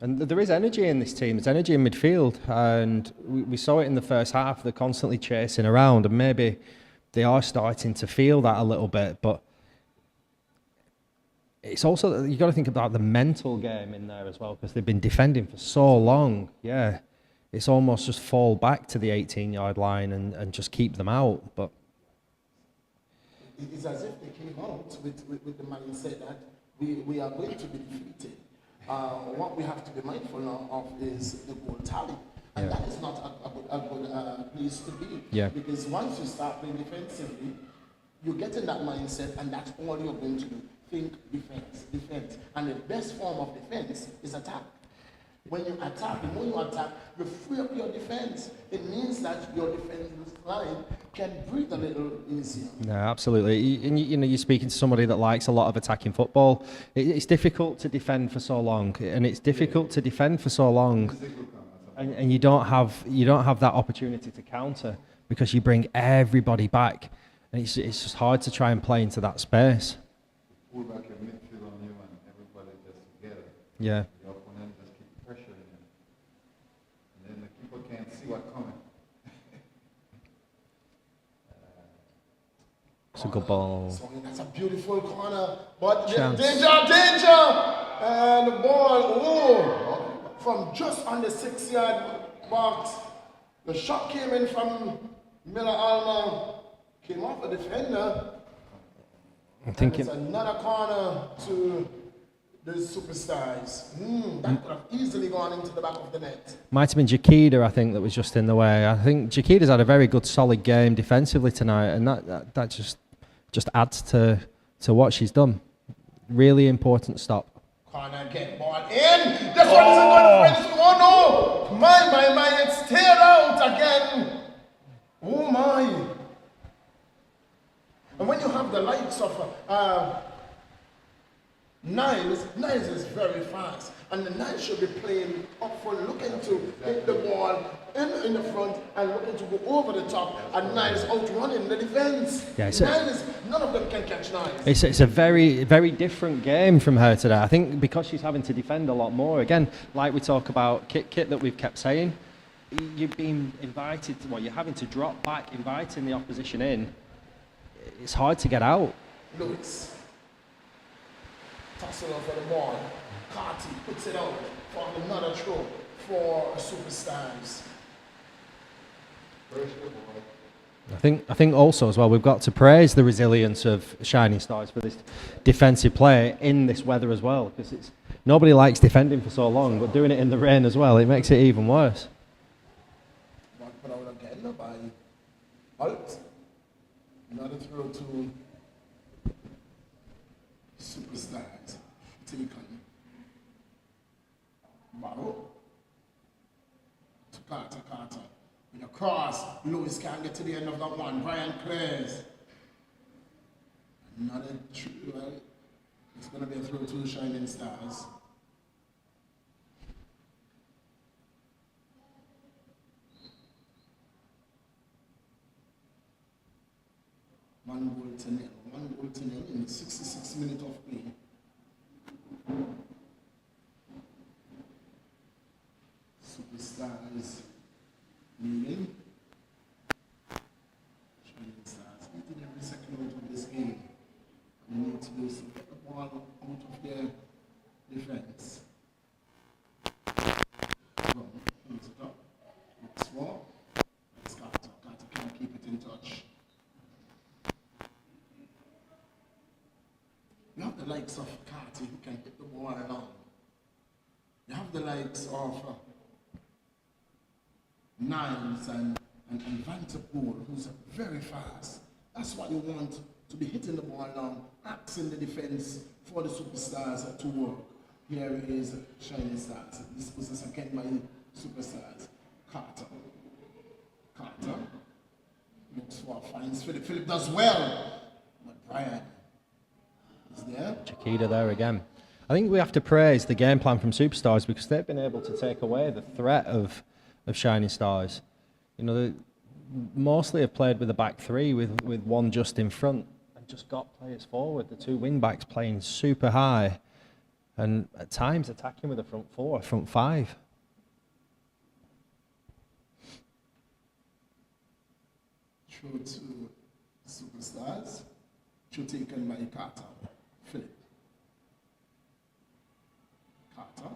And there is energy in this team. There's energy in midfield, and we saw it in the first half. They're constantly chasing around, and maybe they are starting to feel that a little bit. But it's also, you've got to think about the mental game in there as well, because they've been defending for so long. Yeah, it's almost just fall back to the 18-yard line and just keep them out. But it's as if they came out with the mindset that we are going to be defeated. What we have to be mindful of is the goal tally. And that is not a good place to be. Yeah. Because once you start playing defensively, you get in that mindset, and that's all you're going to do. Think defense. And the best form of defense is attack. When you attack, the more you attack, you free up your defense. It means that your defensive line can breathe a little easier. No, absolutely. And you know, you're speaking to somebody that likes a lot of attacking football. It's difficult to defend for so long, and it's difficult to defend for so long, and you don't have that opportunity to counter, because you bring everybody back, and it's just hard to try and play into that space. Pull back your midfield on you, and everybody just together. Yeah. Your opponent just keep pressuring you, and then the keeper can't see what's coming. It's a good ball. So that's a beautiful corner, but Chance. danger! And the ball, from just on the 6-yard box. The shot came in from Miller Alma, came off a defender. I'm thinking. It's another corner to the SuperStars. That could have easily gone into the back of the net. Might have been Jakida, I think, that was just in the way. I think Jakida's had a very good, solid game defensively tonight, and that just adds to what she's done. Really important stop. Corner again, ball in. This one isn't going to finish. Oh no! My, it's teared out again. Oh my. And when you have the likes of Niles is very fast. And the Niles should be playing up front, looking to hit the ball in the front and looking to go over the top. And Niles outrunning the defense. Yeah, Niles, none of them can catch Niles. It's a very, very different game from her today. I think because she's having to defend a lot more. Again, like we talk about Kit that we've kept saying, you've been invited, you're having to drop back, inviting the opposition in. It's hard to get out. Lewis. Tussle over the ball. Carty puts it out for another throw for SuperStars. I think also as well we've got to praise the resilience of Shining Stars for this defensive play in this weather as well, because nobody likes defending for so long, but doing it in the rain as well, it makes it even worse. Put out again by Alt. Another throw to SuperStars. Taken. Barrow. To Carter. With a cross, Lewis can't get to the end of that one. Brian clears. Another throw. It's going to be a throw to the Shining Stars. One goal to nil in the 66th minute of play. SuperStars leading. Shining Stars eating every second out of this game. And they need to do is get the ball out of their defense. Wrong. Holds it up. Looks for. It's Carter. Carter can't keep it in touch. You have the likes of Carty who can hit the ball along. You have the likes of Niles and Vanderpool, who's very fast. That's what you want to be hitting the ball along, asking the defense for the SuperStars to work. Here is Shining Stars. This was again by SuperStars. Carter looks for finds Philip. Philip does well, but Brian is there. Chiquita there again. I think we have to praise the game plan from SuperStars because they've been able to take away the threat of Shining Stars. You know, they mostly have played with a back three with one just in front and just got players forward. The two wing backs playing super high and at times attacking with a front four, front five. Throw to SuperStars. Throw taken by Carter. Philip. Carter.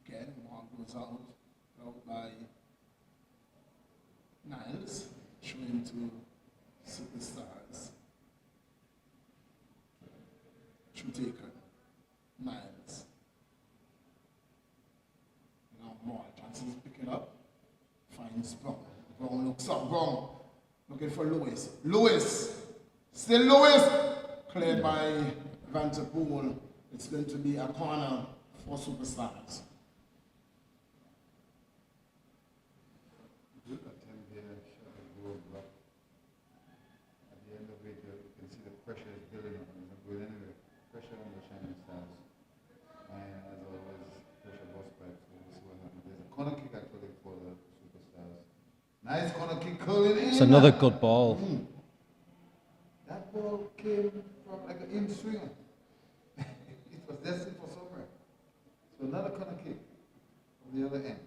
Again, ball goes out by Niles. Showing to SuperStars. Throw taken. Niles. Now more. Johnson's picking up. Finds Brown. Brown looks up. Brown looking for Lewis. Lewis. Still Lewis. Cleared by Vanderpool. It's going to be a corner for SuperStars. Good attempt there. Shot the goal block. At the end of it, you can see the pressure is building up. It's not good anyway. Pressure on the Shining Stars. And as always, pressure boss pipe. So we'll see what happens. There's a corner kick actually for the SuperStars. Nice corner kick curling in. It's another good ball. That ball came from like an in swinger. It was destined for somewhere. So another corner kick from the other end.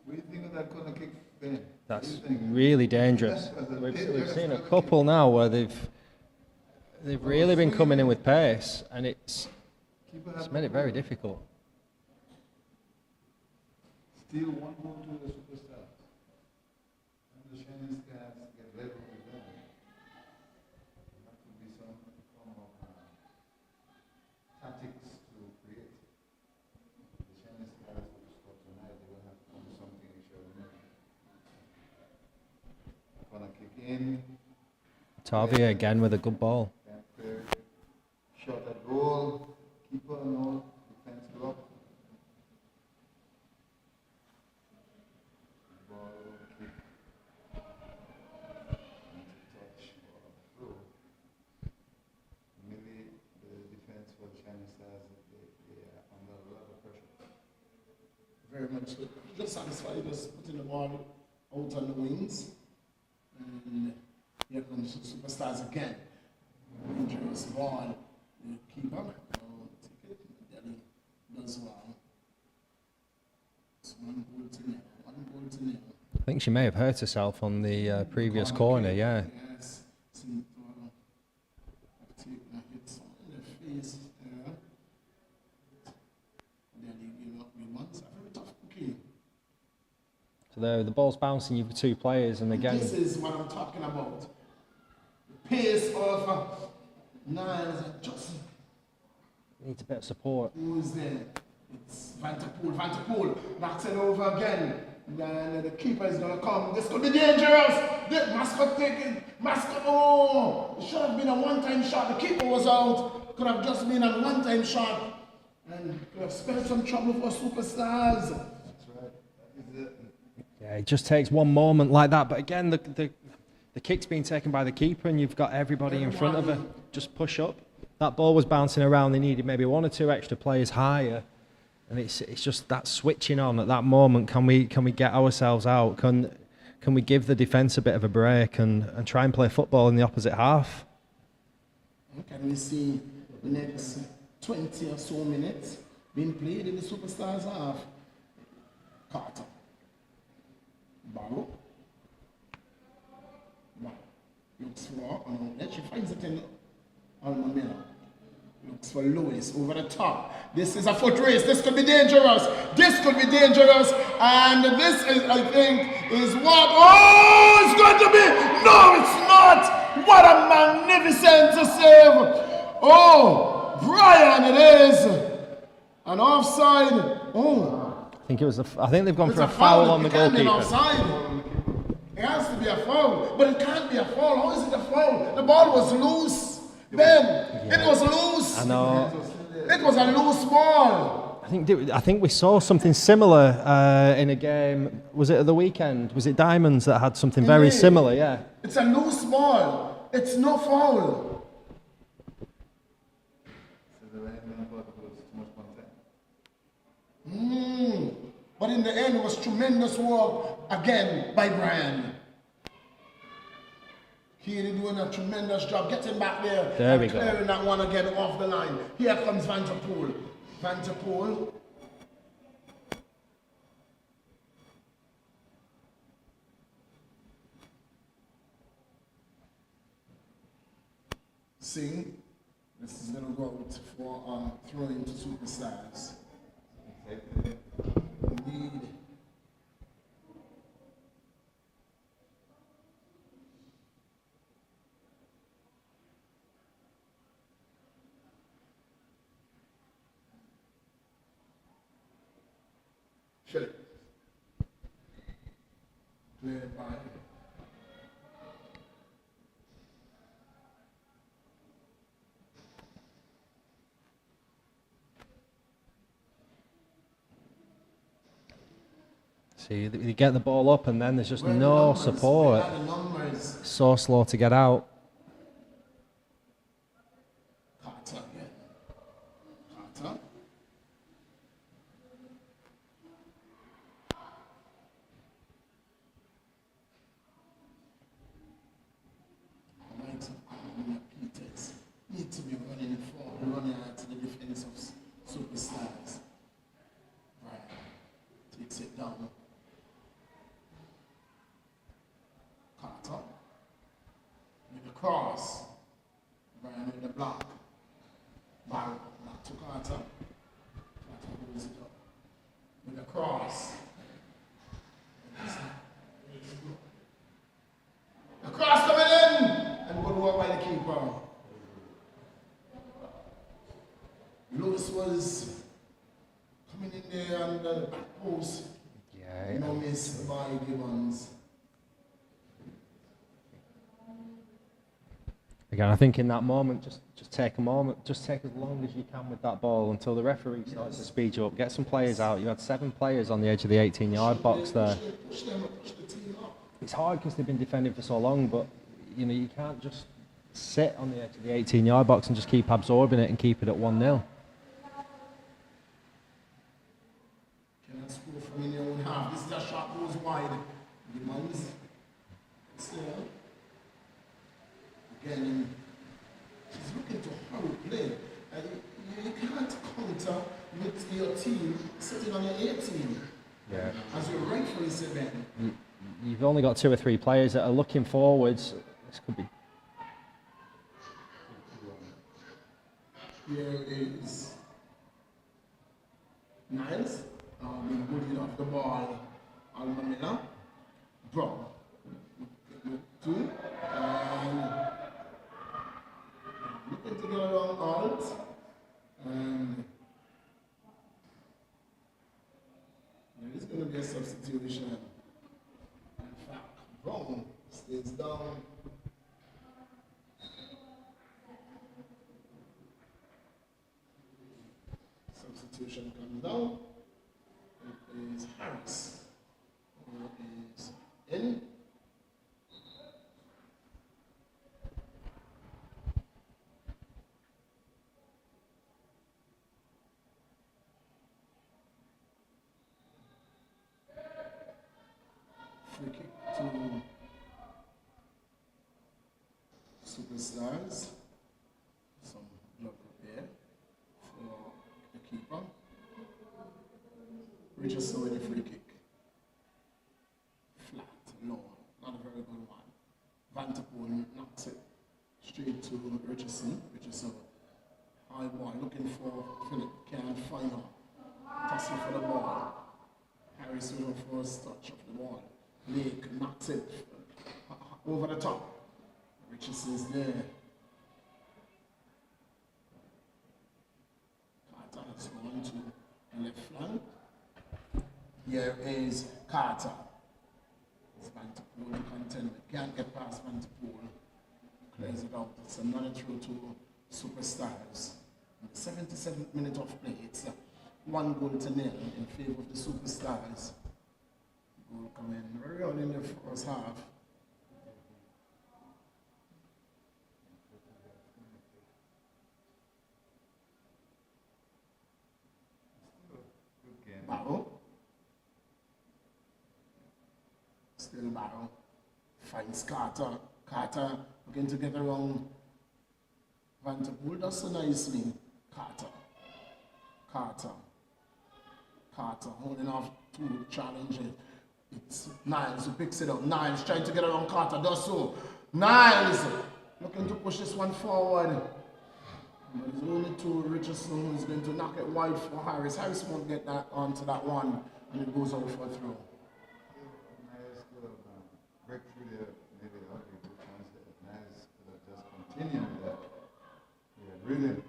What do you think of that corner kick, Ben? That's really dangerous. We've seen a couple now where they've really been coming in with pace, and it's made it very difficult. Still one goal to the SuperStars. And the Shining Stars get level with them. That could be some form of tactics to create. The Shining Stars will score tonight. They will have to do something extra Tavia again with a good ball. Can't clear. Shot at goal. Keeper, no. Defense go up. Ball, kick. Touch, ball through. Really, the defense for the Chinese Stars, they are under a lot of pressure. Very much so. Just satisfied, just putting the ball out on the wings. And here comes the Superstars again. Dangerous ball. The keeper. Take it. Delhi does well. It's 1 goal to nil. 1 goal to nil. I think she may have hurt herself on the previous corner, yeah. Yes. Seem to have taken a hit on the face there. Delhi gave up the once. A very tough cookie. So the ball's bouncing, you've got 2 players, and again, This is what I'm talking about. The pace of Niles and just needs a bit of support. who's there. It's Vanterpool. Vanterpool knocks it over again. And the keeper is going to come. This could be dangerous. The Mascot taking. Mascot, oh! It should have been a one-time shot. The keeper was out. Could have just been a one-time shot. And could have spelled some trouble for Superstars. That's right. That is it. Yeah, it just takes one moment like that, but again, the kick's being taken by the keeper, and you've got everybody in front of her. Just push up. That ball was bouncing around. They needed maybe 1 or 2 extra players higher, and it's just that switching on at that moment. Can we get ourselves out? Can we give the defence a bit of a break and try and play football in the opposite half? Can we see the next 20 or so minutes being played in the Superstars half? Carter. Barrow. Looks for an outlet. She finds it in Alma Miller. Looks for Lewis over the top. This is a foot race. This could be dangerous. This could be dangerous. And this is, I think, is what. Oh, it's going to be. No, it's not. What a magnificent save. Oh, Brian, it is. An offside. Oh. I think it was. I think they've gone It's for a foul on the It can't be an goalkeeper. offside. It has to be a foul, but it can't be a foul. How is it a foul? The ball was loose. Ben, it was loose. I know. It was a loose ball. I think we saw something similar in a game. Was it at the weekend? Was it Diamonds that had something very Indeed. similar? Yeah. It's a loose ball. It's no foul. So the lineman thought it was too much contact. But in the end, it was tremendous work again by Brian. He is doing a tremendous job getting back there, There we and go. clearing that one again off the line. Here comes Vanterpool. Vanterpool. Singh. This is going to go out for throwing to Superstars. Indeed. Philip. Played by See, you get the ball up, and then there's just Where the no numbers? support. Where are the numbers? So slow to get out. Carter again. Carter. Peters need to be running out to the defense of Superstars. Right. Takes it down. Carter. With the cross. Brian with the block. Barrow. Back to Carter. Carter holds it up. With the cross. The cross coming in! And good work by the keeper. Lewis was coming in there on the back post. Yeah. No miss by Gibbons. Again, I think in that moment, just take a moment, just take as long as you can with that ball until the referee starts to speed you up. Get some players out. You had 7 players on the edge of the 18-yard box there. Push them, push the team up. It's hard because they've been defending for so long, but you can't just sit on the edge of the 18-yard box and just keep absorbing it and keep it at 1-0. Cannot score from in your own half. This is a shot goes wide. The man's still. Again, she's looking to hurry play. You can't counter with your team sitting on your 18. Yeah. As you rightfully said, Ben. You've only got 2 or 3 players that are looking forwards. This could be. Here is Niles, being bullied off the ball. Alma Miller, Brown, 2, and looking to get around Alt, and there is going to be a substitution. In fact, Brown stays down. Substitution comes down. It is Harris, who is in. Free kick to SuperStars. Some blood repair for the keeper. Richardson with a free kick. Flat, low, not a very good one. Vanderpool knocks it straight to Richardson. Richardson, high ball, looking for Philip, can't find her. Tussle for the ball. Harris with the first touch of the ball. Lake knocks it over the top. Richardson's there. Carter has gone to the left flank. Here is Carter. It's Vanderpool in contentment. Can't get past Vanderpool. Clears it out. It's another throw to SuperStars. In the 77th minute of play, it's 1-0 in favor of the SuperStars. Goal coming very early in the first half. Barrow. Still Barrow. Finds Carter. Carter looking to get around Vanderpool. Does so nicely. Carter. Carter holding off to challenge it. It's Niles who picks it up. Niles trying to get around Carter. Does so. Niles looking to push this one forward. But there's only 2. Richardson who's going to knock it wide for Harris. Harris won't get that onto that one, and it goes out for a throw. Niles could have break through there, maybe the ugly good chance that Niles could have just continued with that. Yeah, really.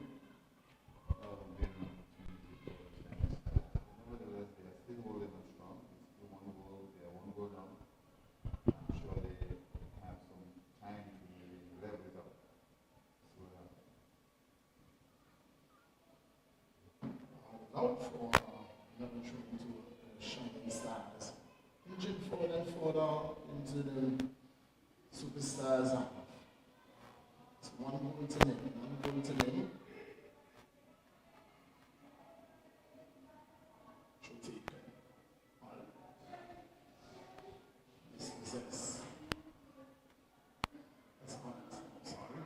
Nevertheless, they are still holding on strong. It's still 1 goal. They are 1 goal down. I'm sure they have some time to maybe level it up. Out for another trip into Shining Stars. Injured forward and further into the SuperStars half. It's 1-0. Should take dispossess. That's Hunt, sorry.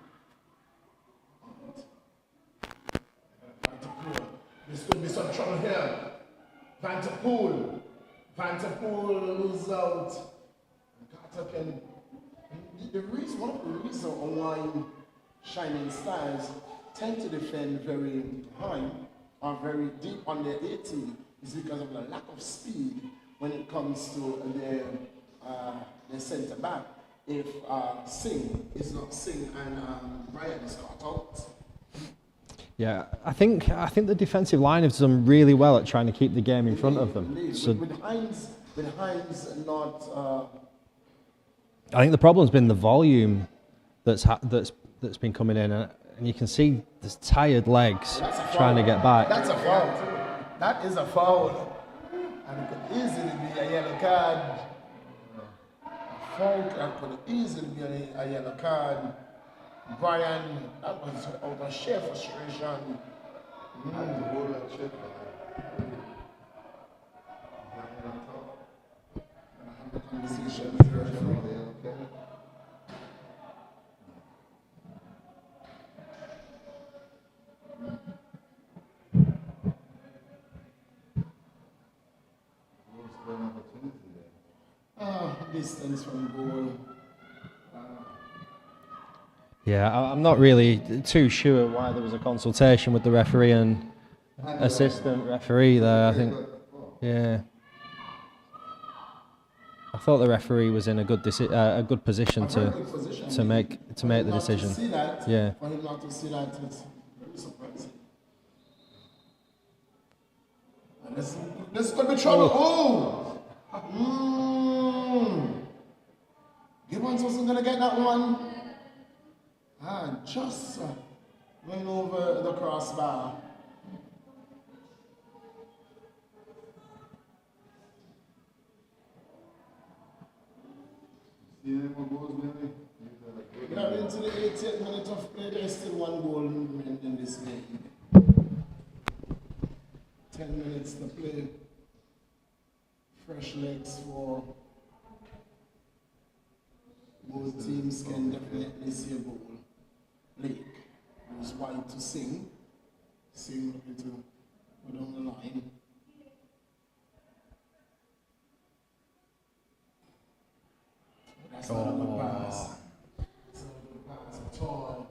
Hunt. There's going to be some trouble here. Vanderpool loses out. Carter can. One of the reasons why Shining Stars tend to defend very high or very deep on their 18 is because of the lack of speed when it comes to their centre back. If Singh is not Singh and Brian is caught out. Yeah, I think the defensive line have done really well at trying to keep the game in front of them. So With Hines not. I think the problem's been the volume that's that's been coming in, and you can see there's tired legs trying to get back. That's a foul. That is a foul. And it could easily be a yellow card. A foul that could easily be a yellow card. Brian, that was out of sheer frustration. Conversation with the referee. Distance from goal. Yeah, I'm not really too sure why there was a consultation with the referee and assistant referee there. I think, yeah, I thought the referee was in a good position to make the decision. Yeah. For him not to see that, it's very surprising. And this could be trouble. Oh! Gibbons wasn't going to get that one. And just going over the crossbar. Yeah, into the 80th minute of play, there's still one goal in this game. 10 minutes to play. Fresh legs for both teams can definitely see a goal. Blake, who's wide to Sing. Sing looking to go down the line. That's not a good pass. It's not a good pass at all.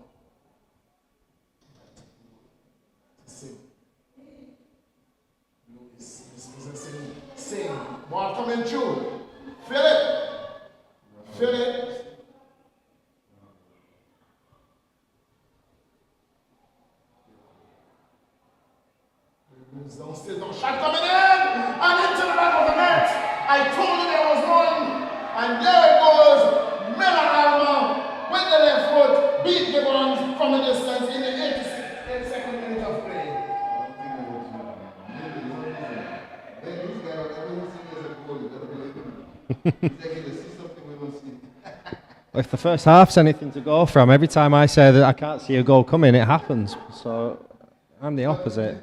To Sing. Lewis is possessing Sing. Ball coming through. Feel it. Feel it. Still no shot coming in, and into the back of the net. I told you there was one, and there it goes. Miller Alma with the left foot beat Gibbons from a distance in the 82nd minute of play. If the first half's anything to go from, every time I say that I can't see a goal coming, it happens. So I'm the opposite.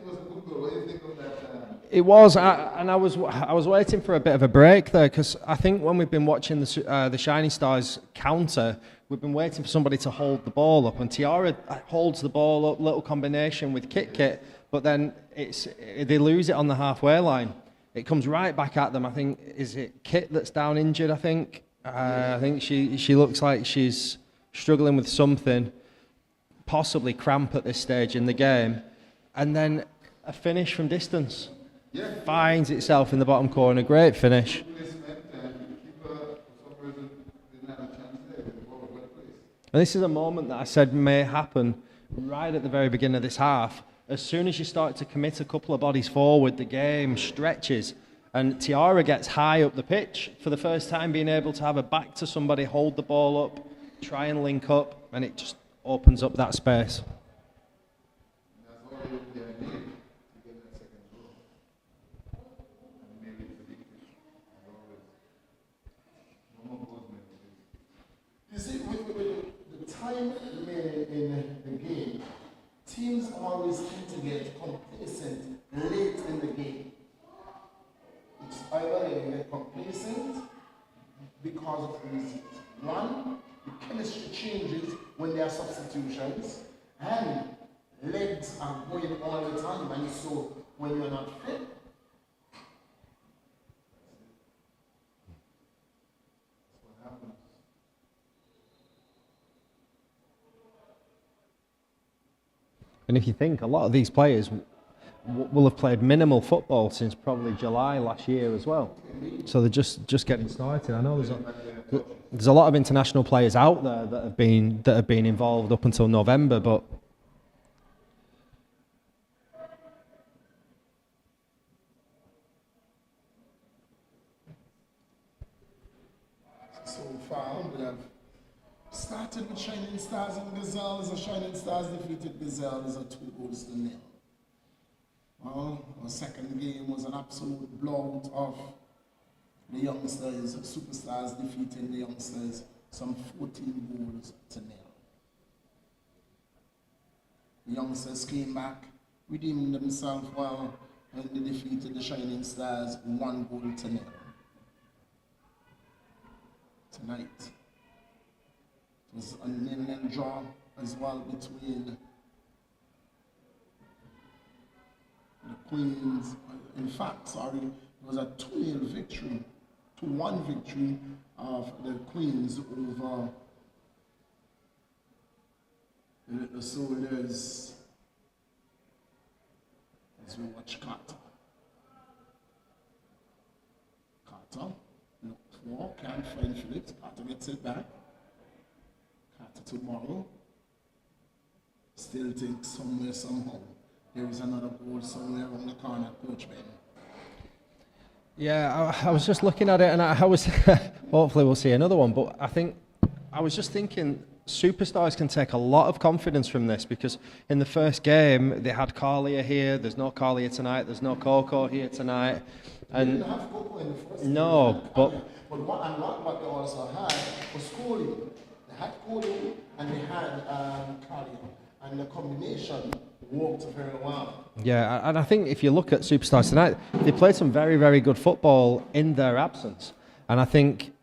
It was, and I was waiting for a bit of a break there, because I think when we've been watching the Shiny Stars counter, we've been waiting for somebody to hold the ball up, and Tiara holds the ball up, little combination with Kit, but then they lose it on the halfway line. It comes right back at them. I think, is it Kit that's down injured? I think she looks like she's struggling with something, possibly cramp at this stage in the game, and then a finish from distance. Finds itself in the bottom corner. Great finish. And this is a moment that I said may happen right at the very beginning of this half. As soon as you start to commit a couple of bodies forward, the game stretches. And Tiara gets high up the pitch for the first time, being able to have a back to somebody, hold the ball up, try and link up, and it just opens up that space. You see, with the time remaining in the game, teams always tend to get complacent late in the game. It's either they get complacent because of reasons. One, the chemistry changes when there are substitutions, and legs are going all the time, and so when you're not fit, And if you think, a lot of these players will have played minimal football since probably July last year as well. So they're just getting started. I know there's a lot of international players out there that have been involved up until November, but so far we have Started with Shining Stars and Gazelles. The Shining Stars defeated Gazelles 2-0. Well, our second game was an absolute blowout of the youngsters. Superstars defeating the youngsters some 14-0. The youngsters came back, redeemed themselves well, and they defeated the Shining Stars 1-0. Tonight, it was a 0-0 draw as well between the Queens. In fact, sorry, it was a 2-0 victory, 2-1 victory of the Queens over the Soldiers as we watch Carter. Carter, look for, can't find Phillips. Carter gets it back. Carter tomorrow. Still thinks somewhere, somehow, there is another goal somewhere around the corner, Coach Ben. Yeah, I was just looking at it, and I was hopefully we'll see another one. But I think I was just thinking Superstars can take a lot of confidence from this, because in the first game they had Carlia here. There's no Carlia tonight. There's no Coco here tonight. And they didn't have Coco in the first no, game. but what they also had was scoring. They had Coco and they had Carlia, and the combination worked very well. yeah, and I think if you look at Superstars tonight, they played some very, very good football in their absence. And I think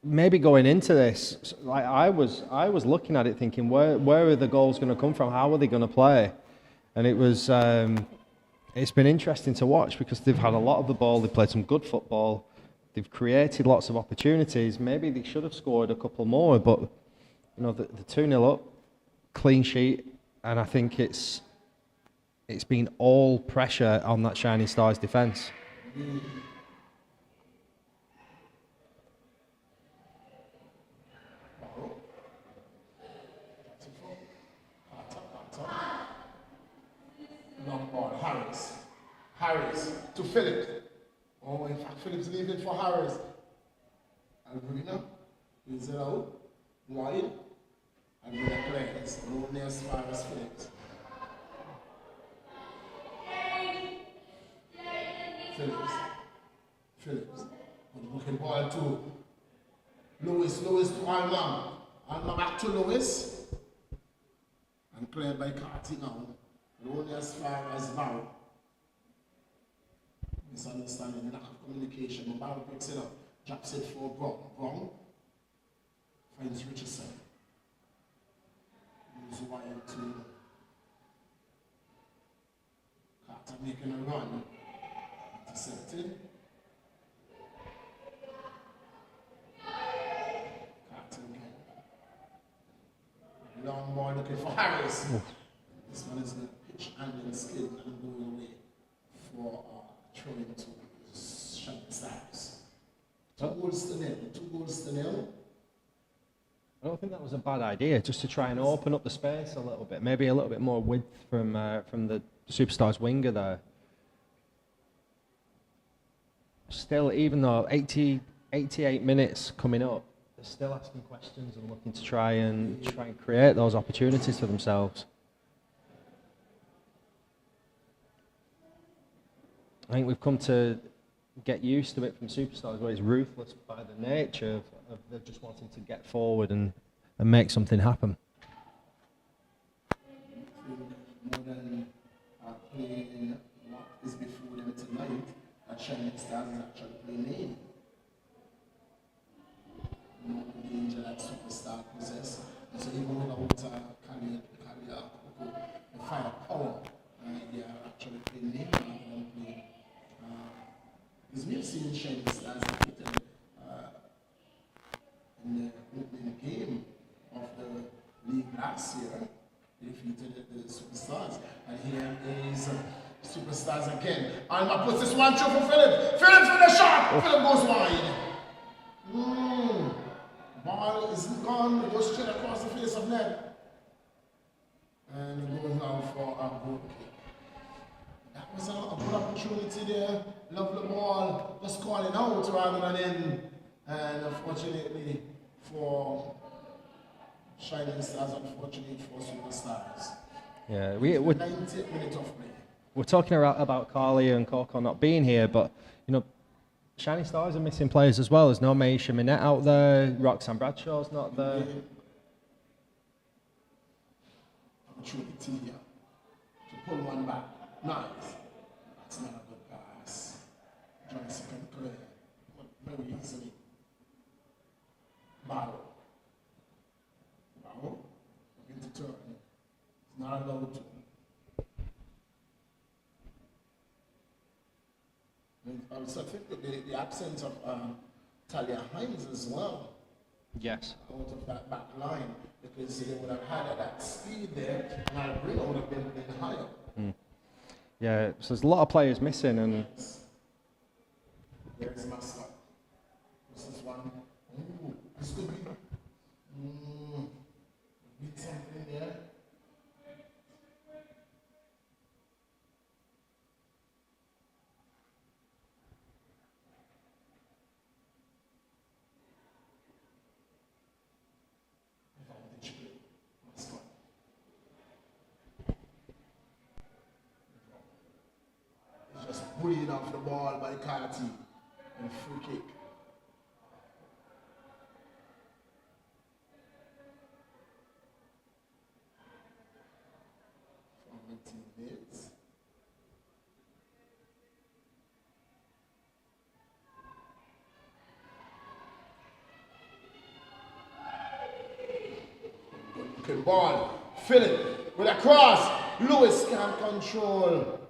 maybe going into this, like I was looking at it thinking, where are the goals going to come from? How are they going to play? And it was, it's been interesting to watch, because they've had a lot of the ball. They've played some good football. They've created lots of opportunities. Maybe they should have scored a couple more, but you know, the 2-0 up, clean sheet, and I think it's been all pressure on that Shining Stars defence. Long ball, Harris to Phillips. Oh, in fact, Phillips leaving for Harris. Albrina, is it out? Wide. Albrina clears. No near as far as Phillips. Phillips. Good looking ball to Lewis to Alma. Alma back to Lewis. And cleared by Carty now. Only as far as now. Misunderstanding, lack of communication. Mobile picks it up, drops it for Brown. Finds Richardson. Moves wide to Carter making a run. Intercepted. Carter again. Long ball looking for Harris. This one is going to pitch and then skill and go away for throwing to Shining Stars. 2-0. I don't think that was a bad idea, just to try and open up the space a little bit. Maybe a little bit more width from the Superstars winger there. Still, even though 88 minutes coming up, they're still asking questions and looking to try and create those opportunities for themselves. I think we've come to get used to it from Superstars, where it's ruthless by the nature of they're just wanting to get forward and make something happen. I think more than playing what is before them tonight, that Shining Stars is actually playing no danger that Superstar possess. And so even without Carlia, the firepower, they are actually playing because we've seen Shining Stars defeated in the opening game of the league last year. They defeated the Superstars. And here is Superstars again. Alma puts this one through for Philip. Philip for the shot! Philip goes wide. Ball is gone. It goes straight across the face of net. And it goes now for a goal kick. That was a good opportunity there. Love the ball, just calling out rather than in. And unfortunately for Shining Stars, unfortunately, for Superstars. Yeah, We're 90 minutes of play. we're talking about Carly and Coco not being here, but you know, Shining Stars are missing players as well. There's no Maisha Minette out there. Roxanne Bradshaw's not there. Opportunity here to pull one back. Nice. That's not a good pass. Johnson can clear very easily. Barrow. Begin to turn. It's not allowed to. I also think that the absence of Talia Hines as well. Yes. Out of that back line, because they would have had that speed there, and Albrino would have been higher. Yeah, so there's a lot of players missing, and There's Mascot. This is one. Ooh, this could be. Beat something there. Mascot. It's just bullied off the ball by Carty and free kick. From the teammates. Good ball. Philip with a cross. Lewis can't control.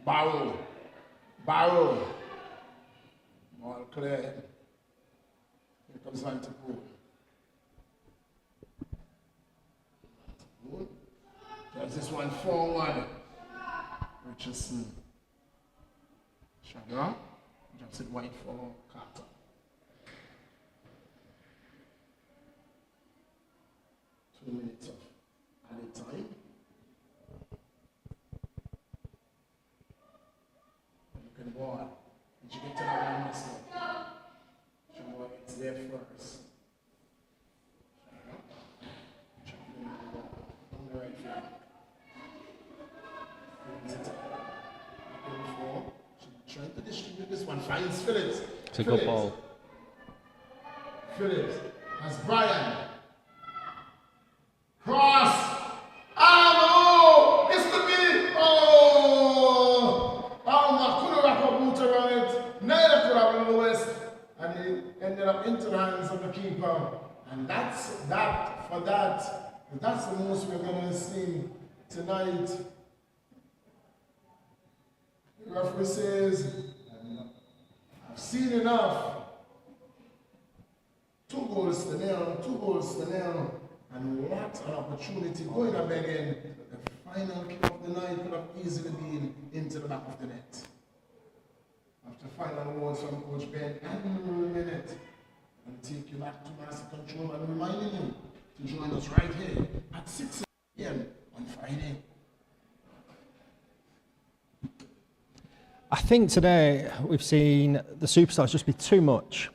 Barrow. Ball clear. Here comes Van to Pool. There's this one forward. Richardson. Shadow. Drops it wide for Carter. Minutes of added time. Looking ball. Did you get to that one, Muscle? Shadow, it's there first. Chopping the ball on the right field. Brings it up. Looking for. She's trying to distribute this one. Finds Phillips. it's a good ball. Phillips has Brian. Cross! Oh no! This could be! Oh! Alma could have wrapped a boot around it. Neither could have Lewis. And it ended up into the hands of the keeper. And that's that for that. That's the most we're going to see tonight. The referee says, I've seen enough. 2 goals to nil. And what an opportunity going up again. The final kick of the night could have easily been into the back of the net. After final words from Coach Ben, and minute, and take you back to master control and reminding you to join us right here at 6 p.m. on Friday. I think today we've seen the Superstars just be too much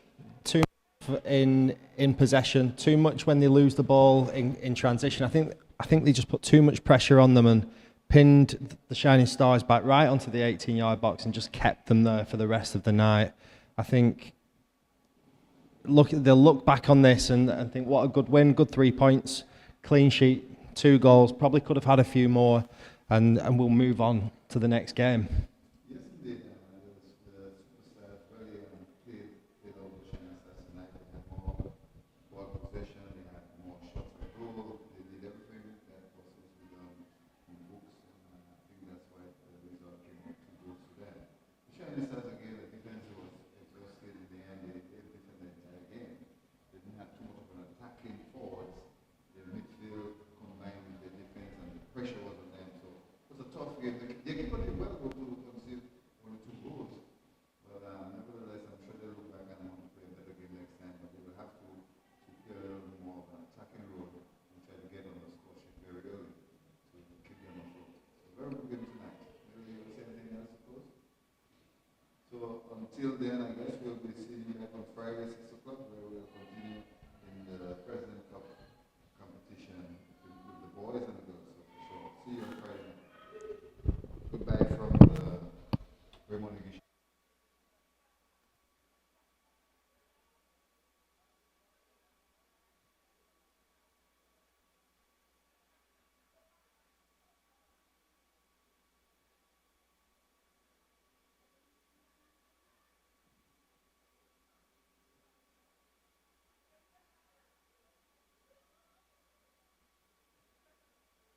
in possession, too much when they lose the ball in transition. I think they just put too much pressure on them and pinned the Shining Stars back right onto the 18-yard box and just kept them there for the rest of the night. I think they'll look back on this and think, what a good win, good 3 points, clean sheet, 2 goals, probably could have had a few more, and we'll move on to the next game. Yes, indeed. The Superstars really played over the Shining Stars tonight. They had more ball possession, they had more shots on goal, they did everything that was supposed to be done in books, and I think that's why the result came up 2 goals to them. The Shining Stars again, the defense was exhausted in the end. They defended the entire game. They didn't have too much of an attacking forwards. The midfield combined with the defense, and the pressure was on them. So it was a tough game. They keep on well to concede only 2 goals. But nevertheless, I'm sure they'll look back and want to play a better game next time. But they will have to play a little more of an attacking role and try to get on the score sheet very early to keep them afloat. So very good game tonight. Maybe you will say anything else, suppose? So until then.